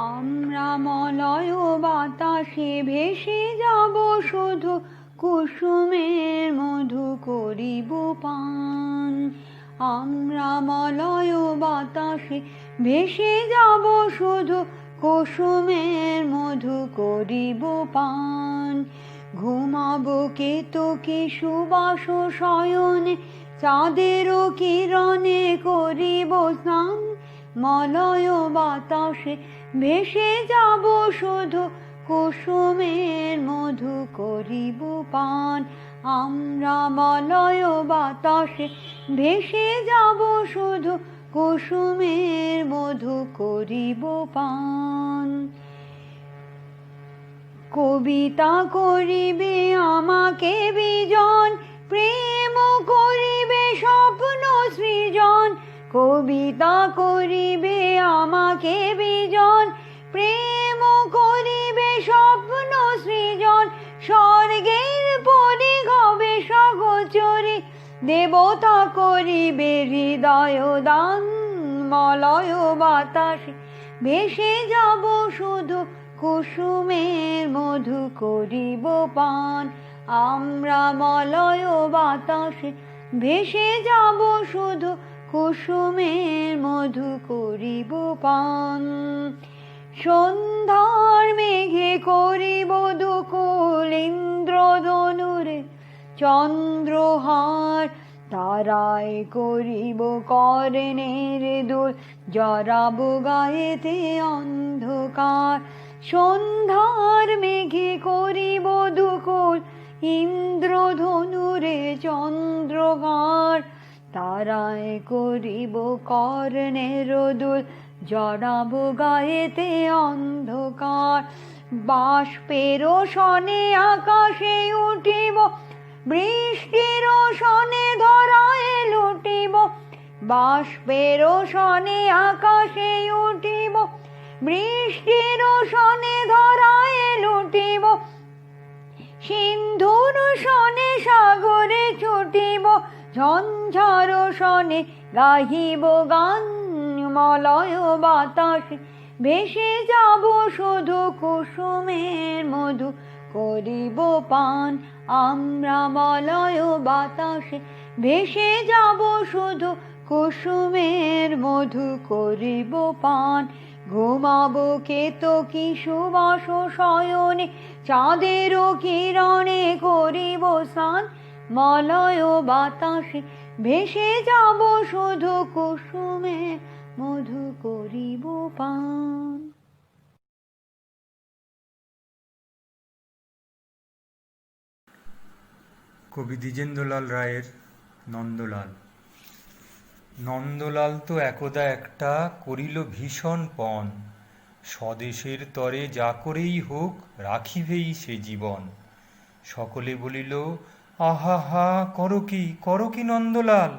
আমরা মলয় বাতাসে ভেসে যাব, শুধু কুসুমের মধু করিব পান। আমরা মলয় বাতাসে ভেসে যাব শুধু কুসুমের মধু করিব পান। ঘুমাবো কেতকী সুবাস শয়নে চাঁদেরও কিরণে করিব স্নান। মলয় বাতাসে ভেসে যাব শুধু কুসুমের মধু করিব পান। আমরা মলয় বাতাসে ভেসে যাব শুধু কুসুমের মধু করিব পান। কবিতা করিবে আমাকে বিজন, প্রেম করিবে স্বপ্ন সৃজন। কবিতা করিবে আমাকে বিজন, প্রেম করিবে স্বপ্ন সৃজন। স্বর্গের পরি হবে সহচরী, দেবতা করিবে হৃদয় দান। মলয় বাতাসে ভেসে যাব শুধু কুসুমের মধু করিব পান। আমরা মলয় বাতাসে ভেসে যাব শুধু কুসুমের মধু করিব পান। সন্ধ্যার মেঘে করিব দুকুল ইন্দ্রধনুরে চন্দ্রহার। তারায় করিব কর্ণের দুল, জরাব গায়েতে অন্ধকার। সন্ধ্যার মেঘে করিব দুকুল ইন্দ্রধনুরে চন্দ্রহার। তারায় করিব কর্ণের দুল, জড়াব গায়েতে অন্ধকার। বাষ্পের সনে আকাশে উঠিব, বৃষ্টির সনে ধরায় লুটিব। বাষ্পের সনে আকাশে উঠিব, বৃষ্টির সনে ধরায় লুটিব। সিন্ধুর সনে সাগরে ছুটিব, ঝঞ্ঝার সনে গাহিব গান। মলয় বাতাসে ভেসে যাব শুধু কুসুমের মধু করিব পান। আমরা মলয় বাতাসে ভেসে যাব শুধু কুসুমের মধু করিব পান। ঘুমাবো কেতকী সুবাস শয়নে চাঁদেরও কিরণে করিব স্নান। মলয় বাতাসে ভেসে যাব শুধু কুসুমের মধু করিব পান। কবি দ্বিজেন্দ্রলাল রায়ের নন্দলাল। নন্দলাল তো একদা একটা করিল ভীষণ পণ, স্বদেশের তরে যা করেই হোক রাখিবেই সে জীবন। সকলে বলিল, আহা হা করো কি নন্দলাল?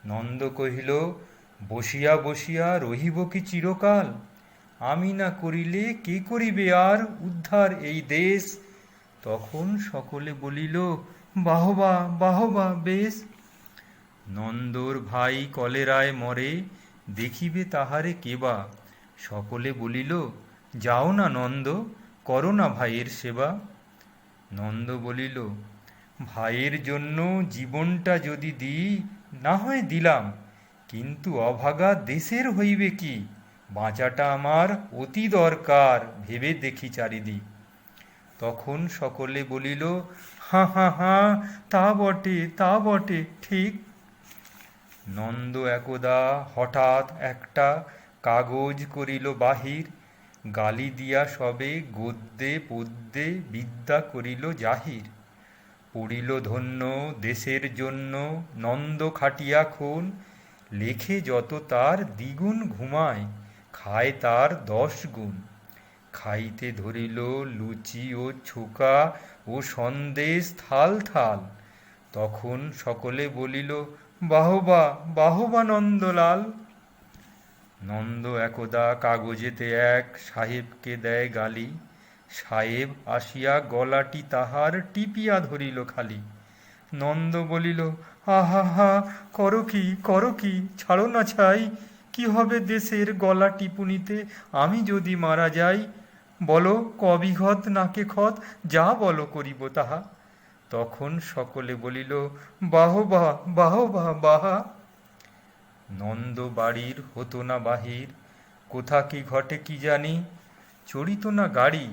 নন্দ কহিল, বসিয়া বসিয়া রহিব কি চিরকাল? আমি না করিলে কে করিবে আর উদ্ধার এই দেশ? তখন সকলে বলিল, বাহবা বাহবা বেশ। নন্দর ভাই কলেরায় মরে, দেখিবে তাহারে কেবা? সকলে বলিল, যাও না নন্দ, করো না ভাইয়ের সেবা। নন্দ বলিল, ভাইয়ের জন্য জীবনটা যদি দিই, না হয় দিলাম, কিন্তু অভাগা দেশের হইবে কি? বাঁচাটা আমার অতি দরকার, ভেবে দেখি চারিদিক। তখন সকলে বলিল, হা হা হা, তা বটে ঠিক। নন্দ একদা হঠাৎ একটা কাগজ করিল বাহির, গালি দিয়া সবে গদ্যে পদ্যে বিদ্যা করিল জাহির। পড়িল ধন্য দেশের জন্য নন্দ খাটিয়া খুন, লেখে যত তার দ্বিগুণ ঘুমায়, খায় তার 10 গুণ। খাইতে ধরিল লুচি ও ছোকা ও সন্দেশ থাল থাল। তখন সকলে বলিল, বাহবা বাহবা নন্দলাল। নন্দ একদা কাগজেতে এক সাহেবকে দেয় গালি, সাহেব আসিয়া গলাটি তাহার টিপিয়া ধরিল খালি। নন্দ বলিল, আহা হা, করো কি, ছাড়ো না ছাই। কি হবে দেশের গলা টিপুনিতে আমি যদি মারা যাই? বলো কবিঘত নাকে ক্ষত, যা বলো করিব তাহা। তখন সকলে বলিল, বাহবা বাহবা বাহা। নন্দ বাড়ির হতো না বাহির, কোথা কি ঘটে কি জানি, চড়িত না গাড়ি,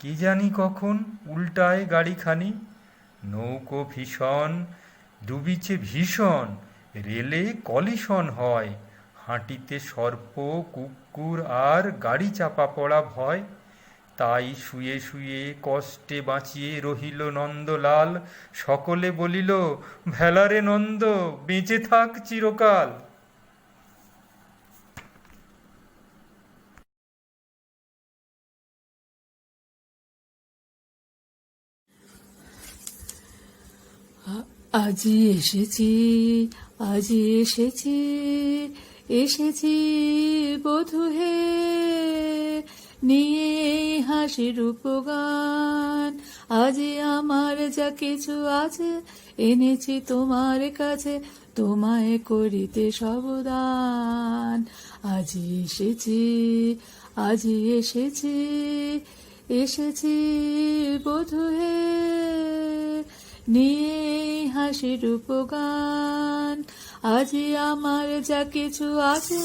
কি জানি কখন উল্টায় গাড়িখানি। নৌকো ভীষণ ডুবিছে ভীষণ, রেলে কলিশন হয়, হাঁটিতে সর্প কুকুর আর গাড়ি চাপা পড়া ভয়। তাই শুয়ে শুয়ে কষ্টে বাঁচিয়ে রহিল নন্দলাল, সকলে বলিল ভেলারে নন্দ বেঁচে থাক চিরকাল। আজি এসেছি, আজি এসেছি, এসেছি বধূ হে, নিয়ে হাসির উপগান। আজি আমার যা কিছু আছে এনেছি তোমার কাছে, তোমায় করিতে সবদান। আজি এসেছি, আজি এসেছি, এসেছি বধূ হে, নিয়ে হাসির উপগান। আজি আমার যা কিছু আছে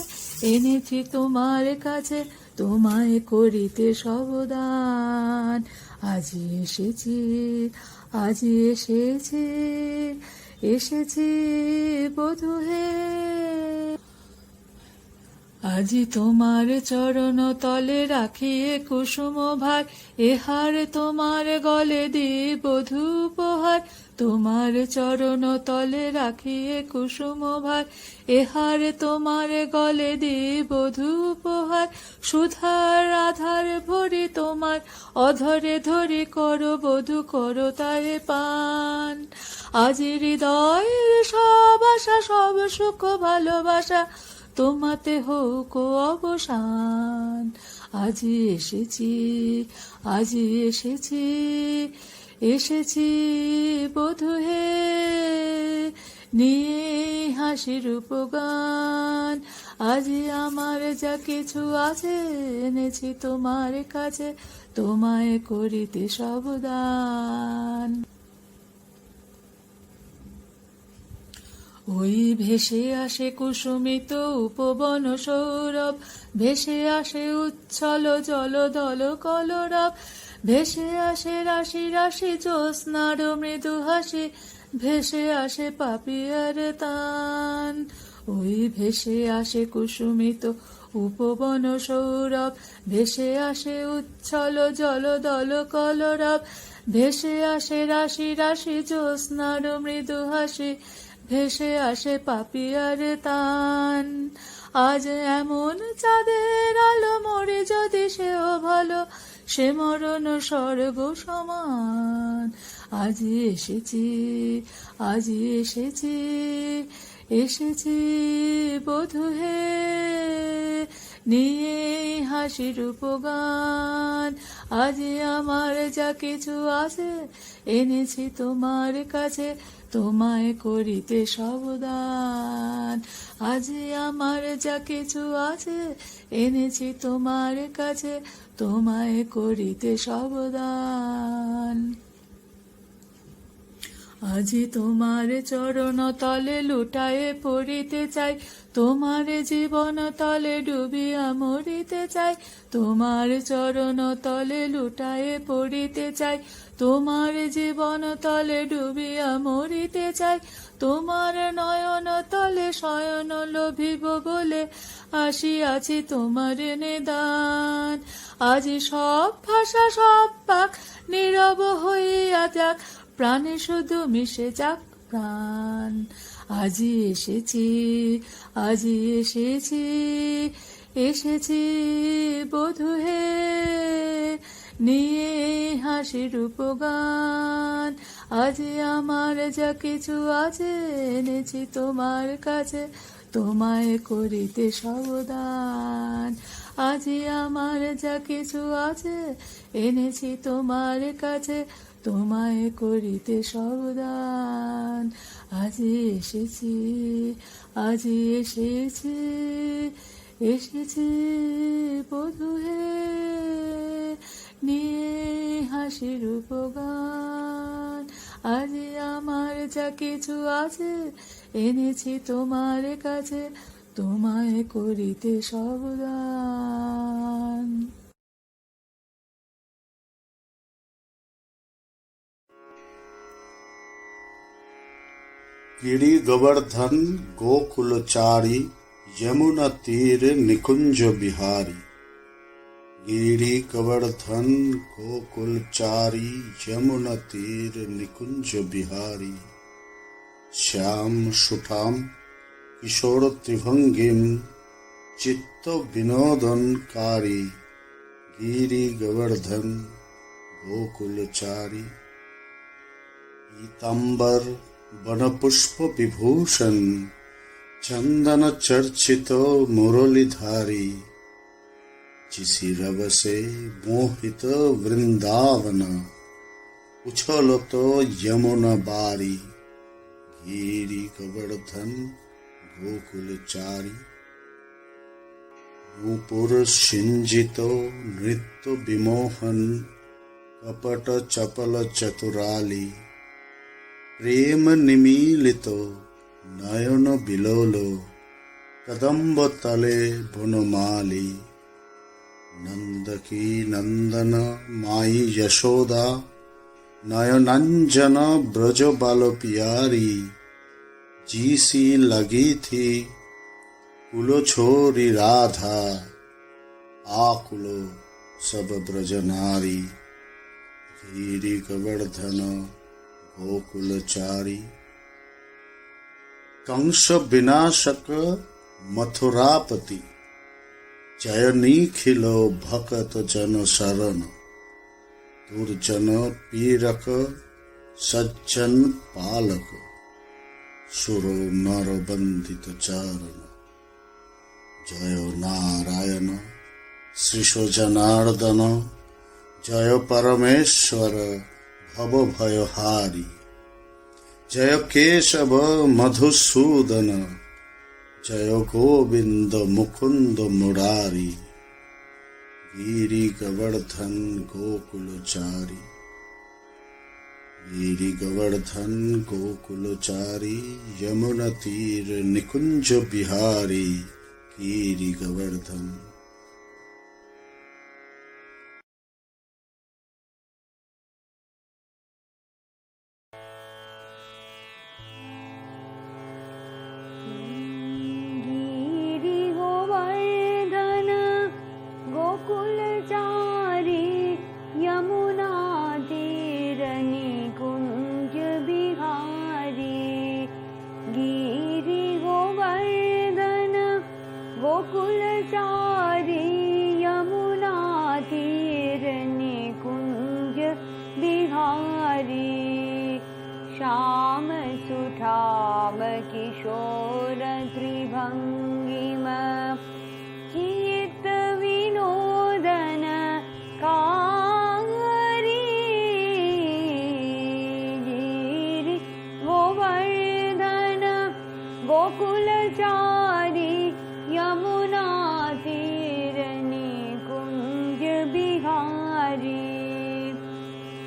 এনেছি তোমার কাছে, তোমায় করিতে সবদান। আজি এসেছি, আজি এসেছি, এসেছি বধূ হে। আজি তোমার চরণ তলে রাখিয়ে কুসুম ভার, এহার তোমার গলে দিই বধূ উপহার। তোমার চরণ তলে রাখিয়ে কুসুম ভার, এহার তোমার গলে দিই বধূ উপহার। সুধার আধার ভরি তোমার অধরে ধরি, করো বধূ করো তায়ে পান। আজি হৃদয়ের সব আশা সব সুখ ভালোবাসা তোমাতে হোক অবসান। আজি এসেছি, আজি এসেছি, এসেছি বধূ হে, নিয়ে হাসির উপগান। আজি আমার যা কিছু আছে এনেছি তোমার কাছে, তোমায় করিতে সবদান। ওই ভেসে আসে কুসুমিত উপবন সৌরভ, ভেসে আসে উচ্ছল জলদল কলরব। ভেসে আসে রাশি রাশি জ্যোৎস্নার মৃদু হাসি, ভেসে আসে পাপিয়ার তান। ওই ভেসে আসে কুসুমিত উপবন সৌরভ, ভেসে আসে উচ্ছল জলদল কলরব। ভেসে আসে রাশি রাশি জ্যোৎস্নার মৃদু হাসি, ভেসে আসে পাপিয়ার তান। আজ এমন চাঁদের আলো মরে যদি সেও ভালো, সে মরণ স্বর্গ সমান। আজি এসেছি, আজি এসেছি, এসেছি বধূ হে, নিয়ে হাসির উপগান। আজি আমার যা কিছু আছে এনেছি তোমার কাছে, তোমায় করিতে সবদান। আজি আমার যা কিছু আছে এনেছি তোমার কাছে, তোমায় করিতে সবদান। আজি তোমার চরণ তলে লুটায়ে পড়িতে চাই, তোমার জীবন তলে ডুবিয়া মরিতে চাই। তোমার চরণ তলে লুটায়ে পড়িতে চাই, তোমার জীবন তলে ডুবিয়া মরিতে চাই। তোমার নয়ন তলে শয়ন লোভিব বলে আসিয়াছি তোমার নিদান। আজি সব ভাষা সব পাক নীরব হইয়া যাক, প্রাণে শুধু মিশে যাক প্রাণ। আজি এসেছি, আজি এসেছি, এসেছি বধূ হে, নিয়ে হাসির উপগান। আজি আমার যা কিছু আছে এনেছি তোমার কাছে, তোমায় করিতে সবদান। আজি আমার যা কিছু আছে এনেছি তোমার কাছে, তোমায় করিতে সবদান। আজি এসেছি, আজি এসেছি, এসেছি বধূ হে, নিয়ে হাসির উপগান। আজি আমার যা কিছু আছে এনেছি তোমার কাছে, তোমায় করিতে সবদান। गिरि गोवर्धन गोकुलचारी यमुना तीर निकुंज बिहारी। गिरि गोवर्धन गोकुलचारी यमुना तीर निकुंज बिहारी। श्याम सुठाम किशोर त्रिभंगिम चित्त विनोदनकारी। गिरि गोवर्धन गोकुलचारी। पीतांबर वनपुष्प विभूषण चंदन चर्चित मुरलीधारी। जिसी रव से मोहित वृंदावन उछलत यमुना बारी। गिरि गोवर्धन गोकुलचारी। नूपुर सिंजित नृत्य विमोहन कपट चपल चतुराली। प्रेम निमीलितो नयन बिलोलो कदम्ब तले बनमाली। नंद की नंदन माई यशोदा नयनांजन ब्रज बाल प्यारी। जीसी लगी थी कुलो छोरी राधा आकुलो सब ब्रज नारी। गिरि गोवर्धन गोकुलचारी। कंस विनाशक मथुरापति जय निखिलो भकत जन शरण। दुर्जन पीरक सज्जन पालक सुरो नर बंदित चारण। जय नारायण श्रीशो जनार्दन जय परमेश्वर भव भयहारी। जय केशव मधुसूदन जय गोविंद मुकुंद मुरारी। गिरि गोवर्धन गोकुलचारी। गिरि गोवर्धन गोकुलचारी यमुना तीर निकुंज बिहारी। गिरि गोवर्धन। गिरि गोवर्धन गोकुलचारी यमुना तीर निकुंज बिहारी। गिरि गोवर्धन गोकुलचारी यमुना तीर निकुंज बिहारी। श्याम सुठाम किशोर त्रिभंगिम चित्त विनोदन कारी। गिरि गोवर्धन गोकुलचारी यमुना तीर निकुंज बिहारी।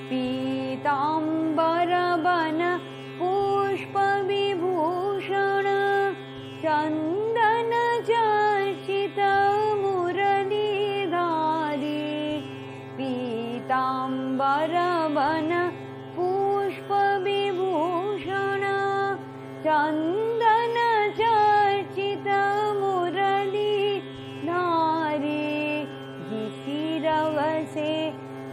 पीतांबर वन पुष्प विभूषण चंदन चर्चित मुरलीधारी। पीतांबर वन पुष्प विभूषण चंदन चर्चित मुरलीधारी। जिसी रव से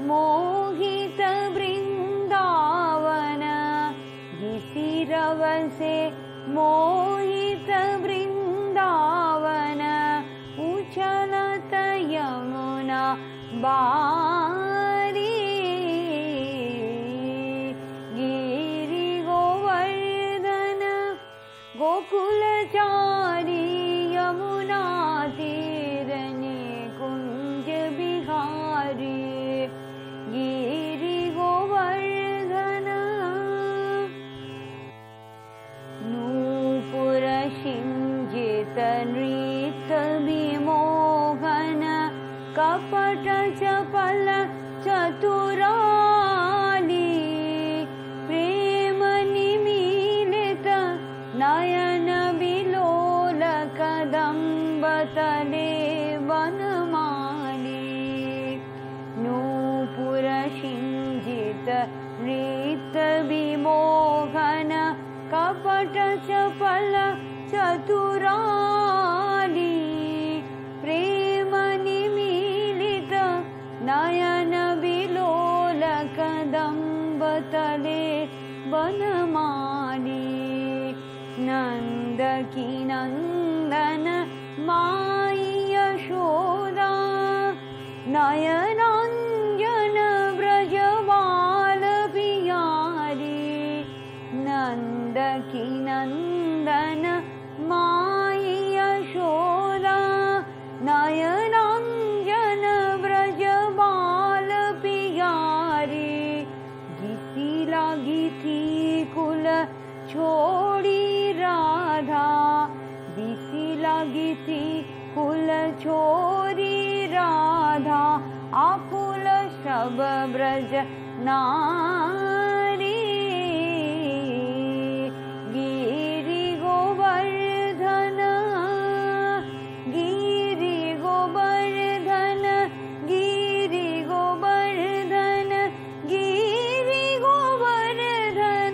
मोहित वृंदावन। जिसी रव से मोहित वृंदावन उछलत यमुना बारी। गिरि गोवर्धन गोकुलचारी यमुना तीर निकुंज बिहारी। गिरि गोवर्धन। नूपुर सिंजित नृत्य विमोहन कपट चपल चतुराली। प्रेम निमीलित नयन बिलोल कदा तले वनमाली नूपुर सिंजित नृत्य विमोहन कपट चपल चतुराली प्रेम निमीलित नयन विलोल कदम्ब तले वनमाली नंद की नंदन माई यशोदा नयनांजन ब्रजबाल बिहारी नंद की नंदन माई यशोदा नयनांजन ब्रजबाल बिहारी गीती लागी थी कुल छोड़ी राधा दिसी लगी थी कुल छोरी राधा आकुल सब ब्रज नारी गिरि गोवर्धन गिरि गोवर्धन गिरि गोवर्धन गिरि गोवर्धन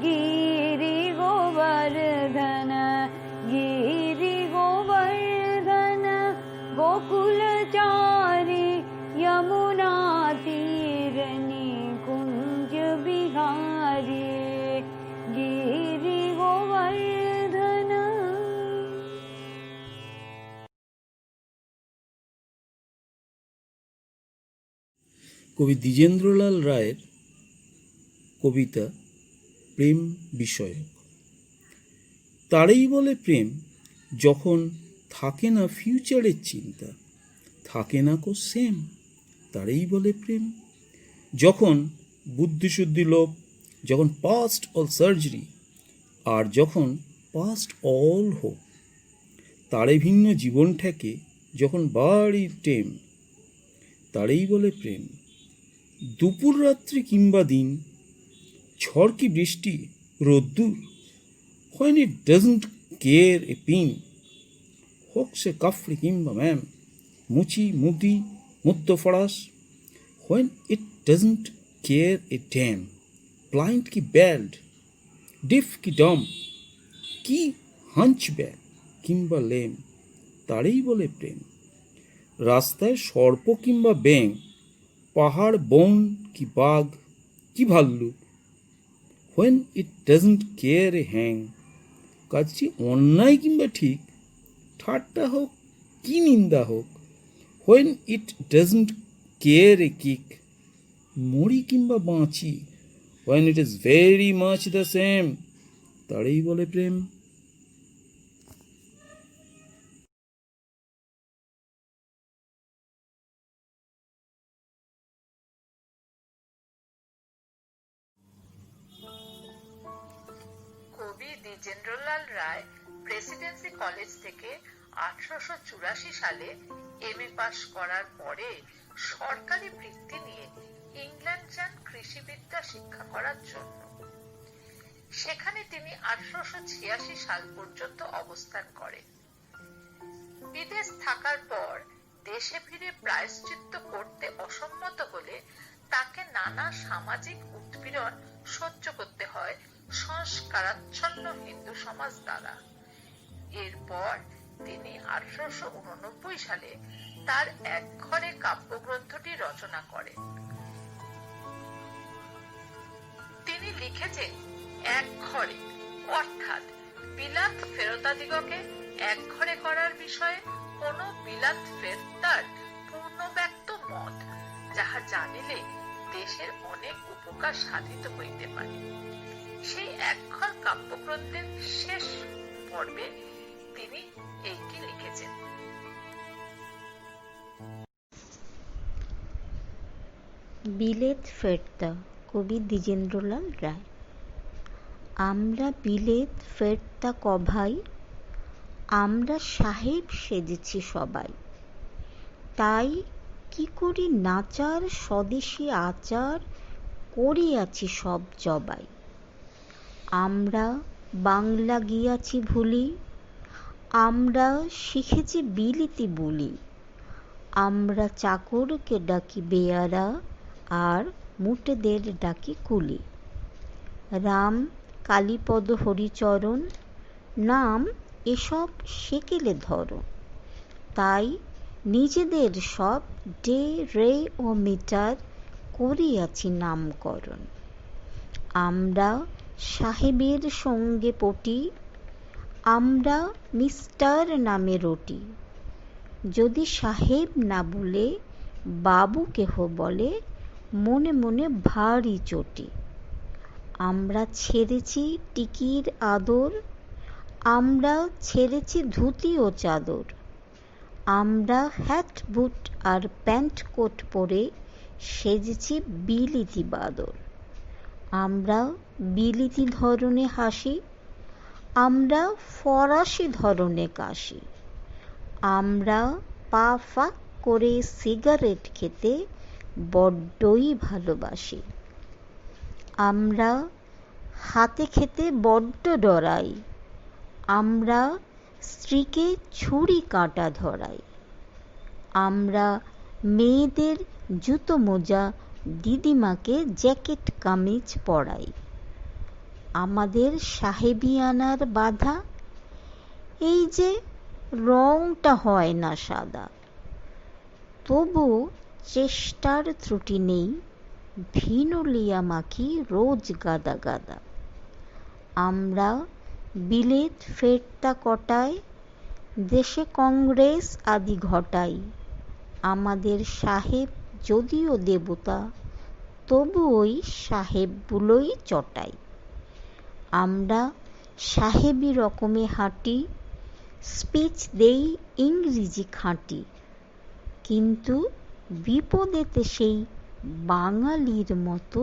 गिरि गोवर्धन गिरि गोवर्धन गोकुलचारी यमुना तीर निकुंज बिहारी गिरि गोवर्धन। কবি দ্বিজেন্দ্রলাল রায়ের কবিতা প্রেম বিষয়ক। তারই বলে প্রেম যখন থাকে না ফিউচারের চিন্তা, থাকে না কো সেম, তারই বলে প্রেম যখন বুদ্ধিশুদ্ধি লোভ, যখন পাস্ট অল সার্জারি আর যখন পাস্ট অল হোপ, তারে ভিন্ন জীবন ঠেকে যখন বাড়ি টেম, তারই বলে প্রেম। দুপুর রাত্রি কিংবা দিন, ঝড় কি বৃষ্টি রোদ্দুর, when it doesn't care a pin, হোক সে কাফরি কিংবা ম্যাম, মুচি মুদি মুদ্দ Farage, when it doesn't care a damn, blind কি ব্যাল্ড, ডিফ কি ডম, কি হাঞ্চব্যাক কিংবা লেম, তারই বলে প্রেম। রাস্তায় সর্প কিংবা ব্যাঙ, পাহাড় বন কি বাঘ কি ভাল্লুক, when it doesn't care a hang, কাজটি অন্যায় কিংবা ঠিক, ঠাট্টা হোক কি নিন্দা হোক, when it doesn't care a kick, মরি কিংবা বাঁচি, when it is very much the same, তারই বলে প্রেম। কবি দ্বিজেন্দ্রলাল রায় প্রেসিডেন্সি কলেজ থেকে 1884 সালে এমএ পাশ করার পরে সরকারি বৃত্তি নিয়ে ইংল্যান্ড যান কৃষিবিদ্যা শিক্ষা করার জন্য। সেখানে তিনি 1886 সাল পর্যন্ত অবস্থান করেন। বিদেশ থাকার পর দেশে ফিরে প্রায়শ্চিত্ত করতে অসম্মত হলে তাকে নানা সামাজিক উৎপীড়ন সহ্য করতে হয় সংস্কারাচ্ছন্ন হিন্দু সমাজ দ্বারা। এরপর তিনি 1889 সালে তার একঘরে কাব্যগ্রন্থটি রচনা করেন। তিনি লিখেছেন একঘরে, অর্থাৎ বিলাত ফেরতাদিগকে একঘরে করার বিষয়ে কোন বিলাত ফেরতার পূর্ণ ব্যক্ত মত, যাহা জানিলে দেশের অনেক উপকার সাধিত হইতে পারে। সেই একঘর কাব্যগ্রন্থের শেষ পর্বে তিনি এইটি লিখেছেন। বিলেত ফেরতা, কবি দ্বিজেন্দ্রলাল রায়। আমরা বিলেত ফেরতা কভাই, আমরা সাহেব সেজেছি সবাই, তাই কি করি নাচার স্বদেশী আচার করিয়াছি সব জবাই। আমরা বাংলা গিয়াছি ভুলি, আমরা শিখেছি বিলিতি বুলি, আমরা চাকরকে ডাকি বেয়ারা আর মুটেদের ডাকি কুলি। রাম, কালীপদ, হরিচরণ নাম এসব সেকেলে ধরো, তাই নিজেদের সব ডে রে ও মিটার করিয়াছি নামকরণ। আমরা সাহেবের সঙ্গে পটি, আমরা মিস্টার নামে রটি, যদি সাহেব না বলে বাবু কেহ বলে, মনে মনে ভারী চটি। আমরা ছেড়েছি টিকির আদর, আমরা ছেড়েছি ধুতি ও চাদর, আমরা হ্যাট বুট আর প্যান্ট কোট পরে সেজেছি বিলিতি বাদর। আমরা বিলিতি ধরনে হাসি, আমরা ফরাসি ধরনে কাশি, আমরা পা ফাঁক করে সিগারেট খেতে বড্ডই ভালোবাসি। আমরা হাতে খেতে বড্ড ডরাই, আমরা স্ত্রীকে ছুরি কাঁটা ধরাই। আমরা মেয়েদের জুতো মোজা, দিদিমাকে জ্যাকেট কামিজ পরাই। আমাদের সাহেবিয়ানার বাধা এই যে রংটা হয় না সাদা, তবু চেষ্টার ত্রুটি নেই, ভিনোলিয়া মাখি রোজ গাদা গাদা। আমরা বিলেত ফেরতা কটায়, দেশে কংগ্রেস আদি ঘটাই। আমাদের সাহেব যদিও দেবতা, তবু ওই সাহেবগুলোই চটাই। আমরা সাহেবি রকমে হাঁটি, স্পিচ দেই ইংরেজি খাঁটি, কিন্তু বিপদেতে সেই বাঙালির মতো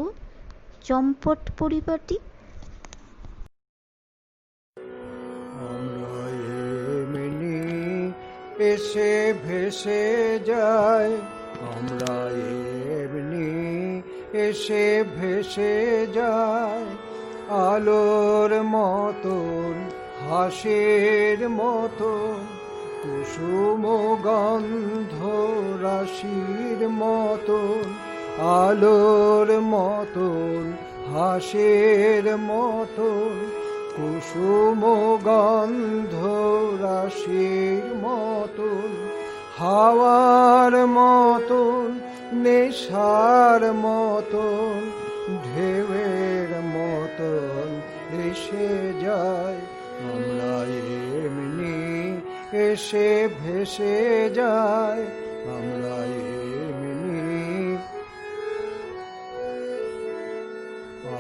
চম্পট পরিপাটি। আমরা এমনি এসে ভেসে যাই, আমরা এমনি এসে ভেসে যাই, আলোর মতন হাসির মতন, কুসুম গন্ধ রাশির মতন, আলোর মতন হাসির মতন, কুসুম গন্ধ রাশির মতন, হাওয়ার মতন নেশার মতন, ঢেউয়ের মতন এসে যায়। আমরা এমনি এসে ভেসে যায়, আমরা এমনি।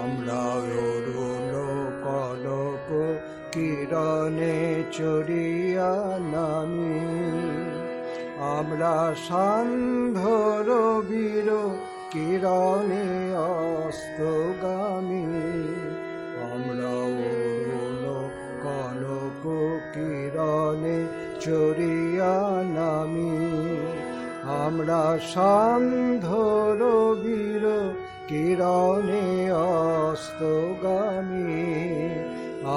আমরা অরুণ কনক কিরণে চড়িয়া নামি, আমরা সান্ধ্য রবির কিরণে অস্তগামী। আমরা অরুণ কনক কিরণে চড়িয়া নামি, আমরা সান্ধ্য রবির কিরণে অস্তগামী।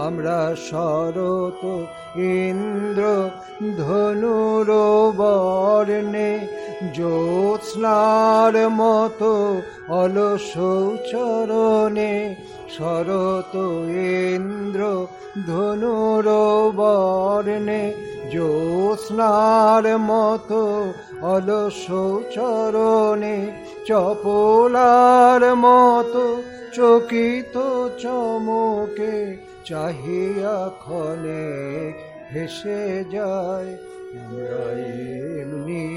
আমরা শরৎ ইন্দ্র ধনুর বর্ণে, জ্যোৎস্নার মতো অলস চরণে, শরৎ ইন্দ্র ধনুর বর্ণে, জ্যোৎস্নার মতো অলস চরণে, চপলার মতো চকিত চমকে, চাহিয়া ক্ষণে ভেসে যায়। আমরা এমনি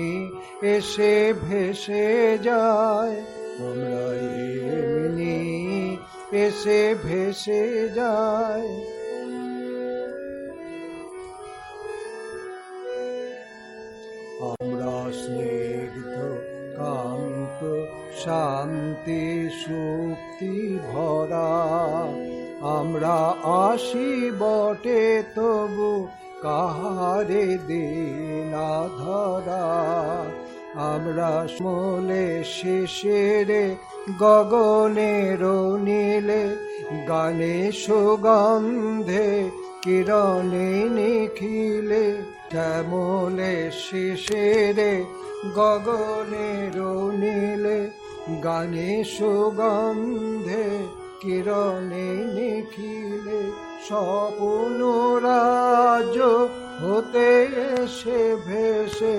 এসে ভেসে যায়, আমরা এমনি এসে ভেসে যায়। আমরা স্নিগ্ধ কান্ত শান্তি সুক্তি ভরা, আমরা আসি বটে তবু কাহারে দিনা ধরা। আমরা মলে শেষেরে গগনের নীলে, গানে সুগন্ধে কিরণে নিখিলে শ্যামলে শিশিরে গগনের নীলে গানে সুগন্ধে কিরণে নিখিলে স্বপ্ন রাজ্য হতে এসে ভেসে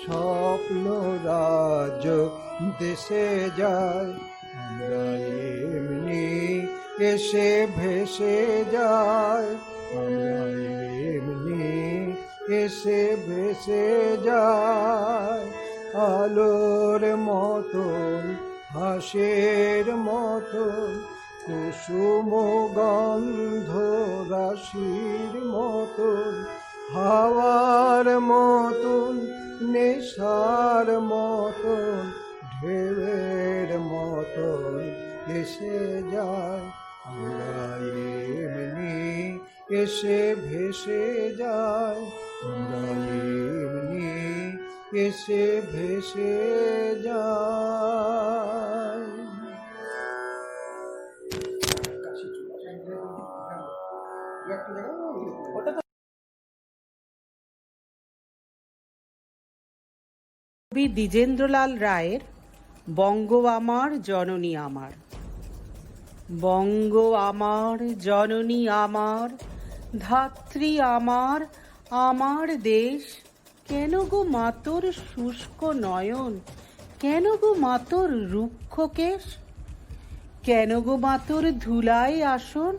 স্বপ্ন রাজ্য দেশে যায় আমরা এমনি এসে ভেসে যায় আমরা এমনি এসে ভেসে যায় আলোর মতন হাসের মতন কুসুম গন্ধ রাশির মতন হাওয়ার মতন নেশার মতন ঢেউয়ের মতন এসে যায় আমরা এমনি এসে ভেসে যায় আমরা এমনি এসে ভেসে যায়। কবি দ্বিজেন্দ্রলাল রায়ের বঙ্গ আমার জননী আমার। বঙ্গ আমার জননী আমার, ধাত্রী আমার, আমার দেশ। কেন গো মাতর শুষ্ক নয়ন, কেন গো মাতর রুক্ষ কেশ? কেন গো মাতর ধুলায় আসন,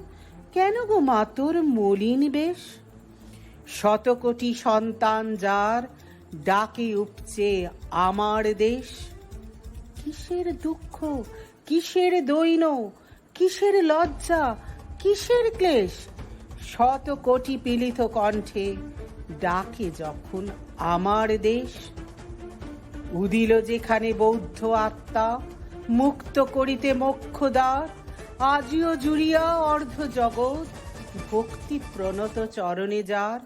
কেন গো মাতর মলিন বেশ? শতকোটি সন্তান যার, ডাকে উপচে আমার দেশ। কিসের দুঃখ, কিসের দৈন্য, কিসের লজ্জা, কিসের ক্লেশ? শত কোটি পীড়িত কণ্ঠে ডাকে যখন আমার দেশ। উদিল যেখানে বৌদ্ধ আত্মা, মুক্ত করিতে মোক্ষদ্বার। আজিও জুড়িয়া অর্ধ জগৎ, ভক্তি প্রণত চরণে যার।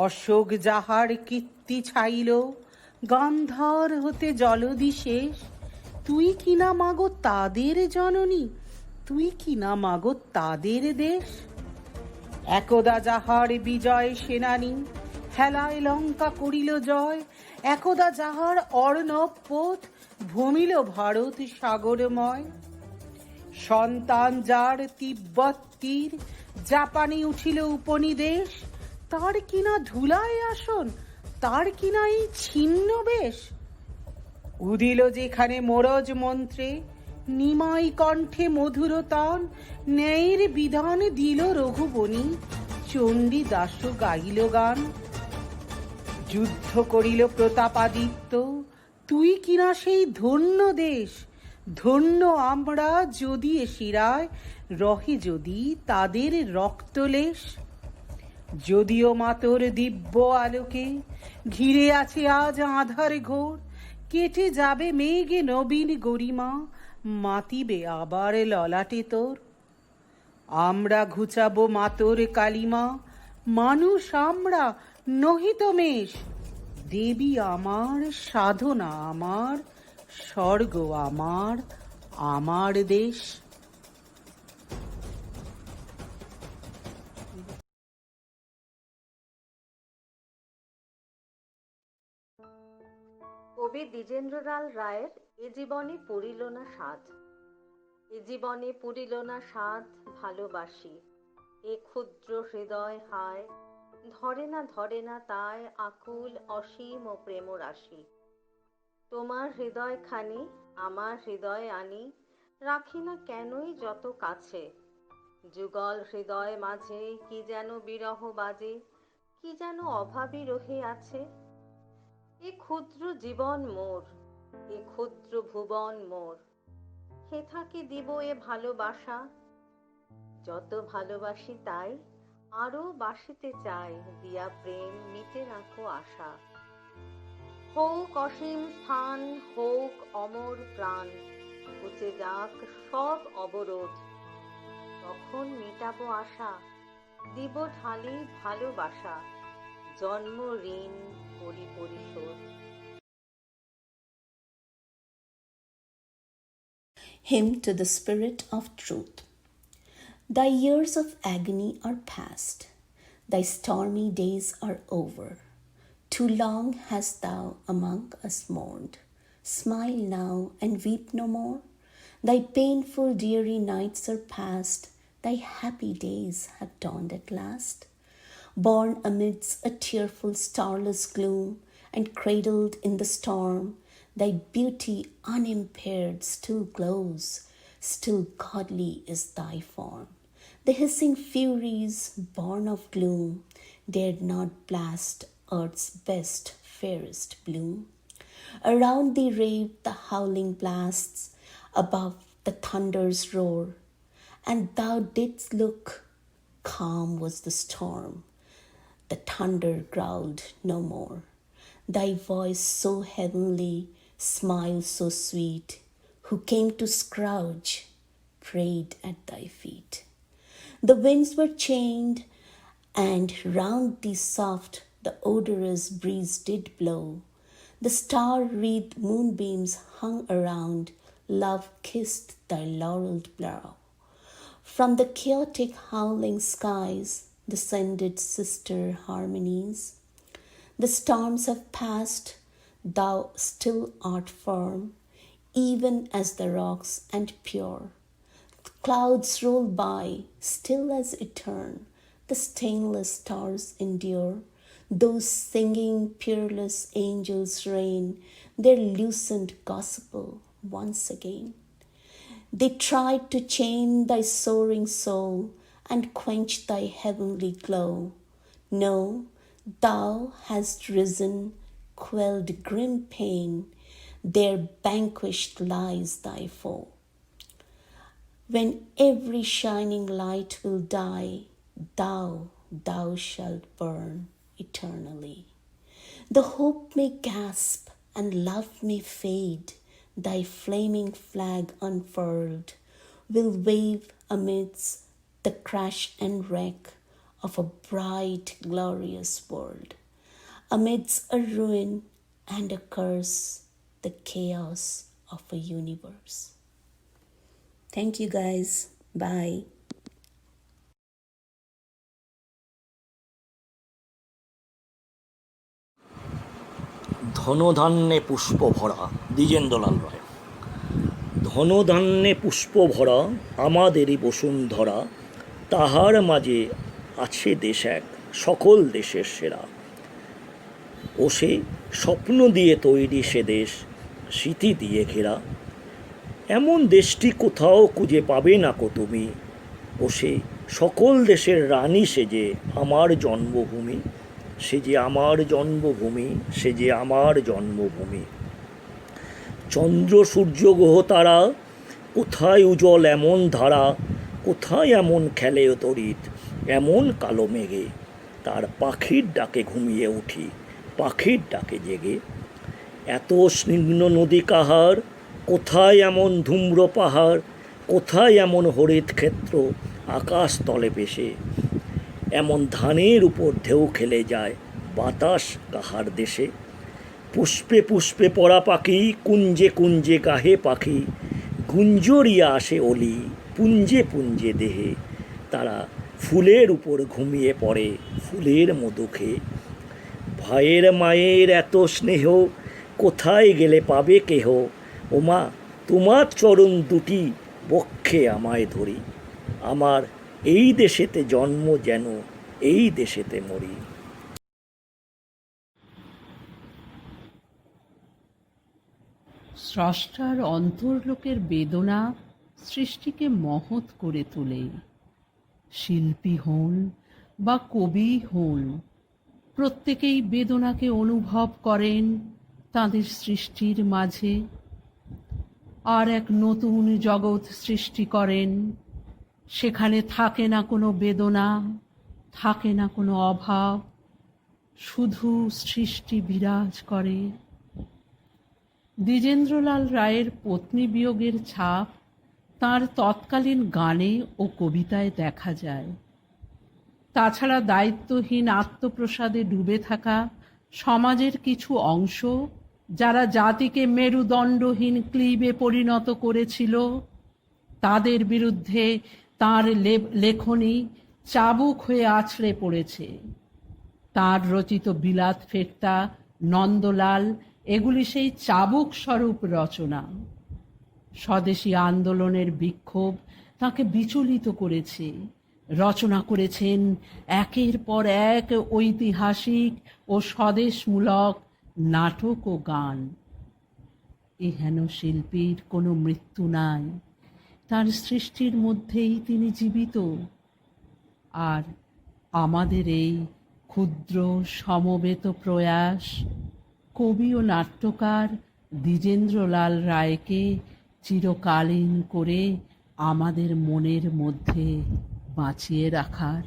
অশোক যাহার কীর্তি ছাইল, গান্ধার হতে জলদি শেষ। তুই কিনা মাগো তাদের জননী, তুই কিনা মাগো তাদের দেশ। একদা যাহার বিজয় সেনানী, হেলায় লঙ্কা করিল জয়। একদা যাহার অর্ণব পথ, ভূমিল ভারত সাগরময়। সন্তান যার তিব্বত তীর, জাপানে উঠিল উপনিদেশ। তার কিনা ধুলায় আসন, তার কিনা এই ছিন্ন বেশ। উদিল যেখানে মোরজ মন্ত্রে, নিমাই কণ্ঠে মধুর তান। ন্যায়ের বিধান দিল রঘুবনি, চণ্ডী দাস গাইল গান। যুদ্ধ করিল প্রতাপাদিত্য, তুই কিনা সেই ধন্য দেশ। ধন্য আমরা যদি এ শিরায়, রহে যদি তাদের রক্তলেশ। যদিও মাতর দিব্য আলোকে ঘিরে আছে আজ আধার ঘোর। কেটে যাবে মেঘে নবীন গরিমা, মাতিবে আবার ললাটে তোর। আমরা ঘুচাবো মাতর কালিমা, মানুষ আমরা নহিত মেষ। দেবী আমার, সাধনা আমার, স্বর্গ আমার, আমার দেশ। কবি দ্বিজেন্দ্রলাল রায়ের এ জীবনে পুরিল না সাধ। এ জীবনে পুরিল না সাধ ভালোবাসি, এ ক্ষুদ্র হৃদয় হায়। ধরে না তাই আকুল অসীম ও প্রেম রাশি। তোমার হৃদয় খানি আমার হৃদয় আনি, রাখি না কেনই যত কাছে। যুগল হৃদয় মাঝে কি যেন বিরহ বাজে, কি যেন অভাবী রহে আছে। এ ক্ষুদ্র জীবন মোর, এ ক্ষুদ্র ভুবন মোর, হেথাকে দিব এ ভালোবাসা। যত ভালোবাসি তাই আরো বাসিতে চাই, দিয়া প্রেম মিটে রাখো আশা। হোক অসীম স্থান, হোক অমর প্রাণ, ঘুচে যাক সব অবরোধ। তখন মিটাবো আশা, দিব ঢালি ভালোবাসা, জন্ম ঋণ করি পরিশোধ। Hymn to the Spirit of Truth. Thy years of agony are past, thy stormy days are over. Too long hast thou among us mourned. Smile now and weep no more. Thy painful dreary nights are past, thy happy days have dawned at last. Born amidst a tearful starless gloom, and cradled in the storm, thy beauty unimpaired still glows, still godly is thy form. The hissing furies, born of gloom, dared not blast earth's best, fairest bloom. Around thee raved the howling blasts, above the thunder's roar, and thou didst look, calm was the storm. The thunder growled no more. Thy voice so heavenly, smile so sweet, who came to scrouge, prayed at thy feet. The winds were chained, and round thee soft the odorous breeze did blow. The star-wreathed moonbeams hung around, love kissed thy laureled brow. From the chaotic howling skies descended sister harmonies. The storms have passed, thou still art firm, even as the rocks and pure. Clouds roll by, still as etern, the stainless stars endure. Those singing peerless angels rain their lucent gospel once again. They tried to chain thy soaring soul and quench thy heavenly glow. No, thou hast risen, quelled grim pain, there vanquished lies thy foe. When every shining light will die, thou shalt burn eternally. The hope may gasp and love may fade, thy flaming flag unfurled will wave amidst the crash and wreck of a bright, glorious world. Amidst a ruin and a curse, the chaos of a universe. Thank you guys. Bye. ধনধান্যে পুষ্প ভরা, দ্বিজেন্দ্রলাল রায়। ধনধান্যে পুষ্প ভরা আমাদেরই বসুন্ধরা, তাহার মাঝে আছে দেশ এক, সকল দেশের সেরা। ও সে স্বপ্ন দিয়ে তৈরি সে দেশ, স্মৃতি দিয়ে ঘেরা। এমন দেশটি কোথাও খুঁজে পাবে না কো তুমি। ও সে সকল দেশের রানী সেজে আমার জন্মভূমি, সে যে আমার জন্মভূমি, সে যে আমার জন্মভূমি। চন্দ্র সূর্য গ্রহ তারা, কোথায় উজ্জ্বল এমন ধারা, কোথায় এমন খেলে তড়িৎ এমন কালো মেঘে। তার পাখির ডাকে ঘুমিয়ে উঠি, পাখির ডাকে জেগে। এত স্নিগ্ধ নদী কাহার, কোথায় এমন ধূম্র পাহাড়, কোথায় এমন হরিত ক্ষেত্র আকাশ তলে পেশে। এমন ধানের উপর ঢেউ খেলে যায় বাতাস কাহার দেশে। পুষ্পে পুষ্পে পরা পাখি, কুঞ্জে কুঞ্জে গাহে পাখি, গুঞ্জরিয়া আসে অলি পুঞ্জে পুঞ্জে দেহে। তারা ফুলের উপর ঘুমিয়ে পড়ে ফুলের মধু খেয়ে। ভাইয়ের মায়ের এত স্নেহ, কোথায় গেলে পাবে কেহ। ওমা তোমার চরণ দুটি বক্ষে আমায় ধরি, আমার এই দেশেতে জন্ম যেন এই দেশেতে মরি। স্রষ্টার অন্তর্লোকের বেদনা সৃষ্টিকে মহৎ করে তোলে। শিল্পী হন বা কবি হন, প্রত্যেকেই বেদনাকে অনুভব করেন তাঁদের সৃষ্টির মাঝে। আর এক নতুন জগৎ সৃষ্টি করেন, সেখানে থাকে না কোনো বেদনা, থাকে না কোনো অভাব, শুধু সৃষ্টি বিরাজ করে। দ্বিজেন্দ্রলাল রায়ের পত্নী বিয়োগের ছাপ তাঁর তৎকালীন গানে ও কবিতায় দেখা যায়। তাছাড়া দায়িত্বহীন আত্মপ্রসাদে ডুবে থাকা সমাজের কিছু অংশ, যারা জাতিকে মেরুদণ্ডহীন ক্লিবে পরিণত করেছিল, তাদের বিরুদ্ধে তাঁর লেখনী চাবুক হয়ে আছড়ে পড়েছে। তাঁর রচিত বিলাত ফেরতা, নন্দলাল এগুলি সেই চাবুক স্বরূপ রচনা। স্বদেশী আন্দোলনের বিক্ষোভ তাকে বিচলিত করেছে। রচনা করেছেন একের পর এক ঐতিহাসিক ও স্বদেশমূলক নাটক ও গান। এ হেন শিল্পীর কোনো মৃত্যু নাই, তার সৃষ্টির মধ্যেই তিনি জীবিত। আর আমাদের এই ক্ষুদ্র সমবেত প্রয়াস কবি ও নাট্যকার দ্বিজেন্দ্রলাল রায়কে চিরকালীন করে আমাদের মনের মধ্যে বাঁচিয়ে রাখার।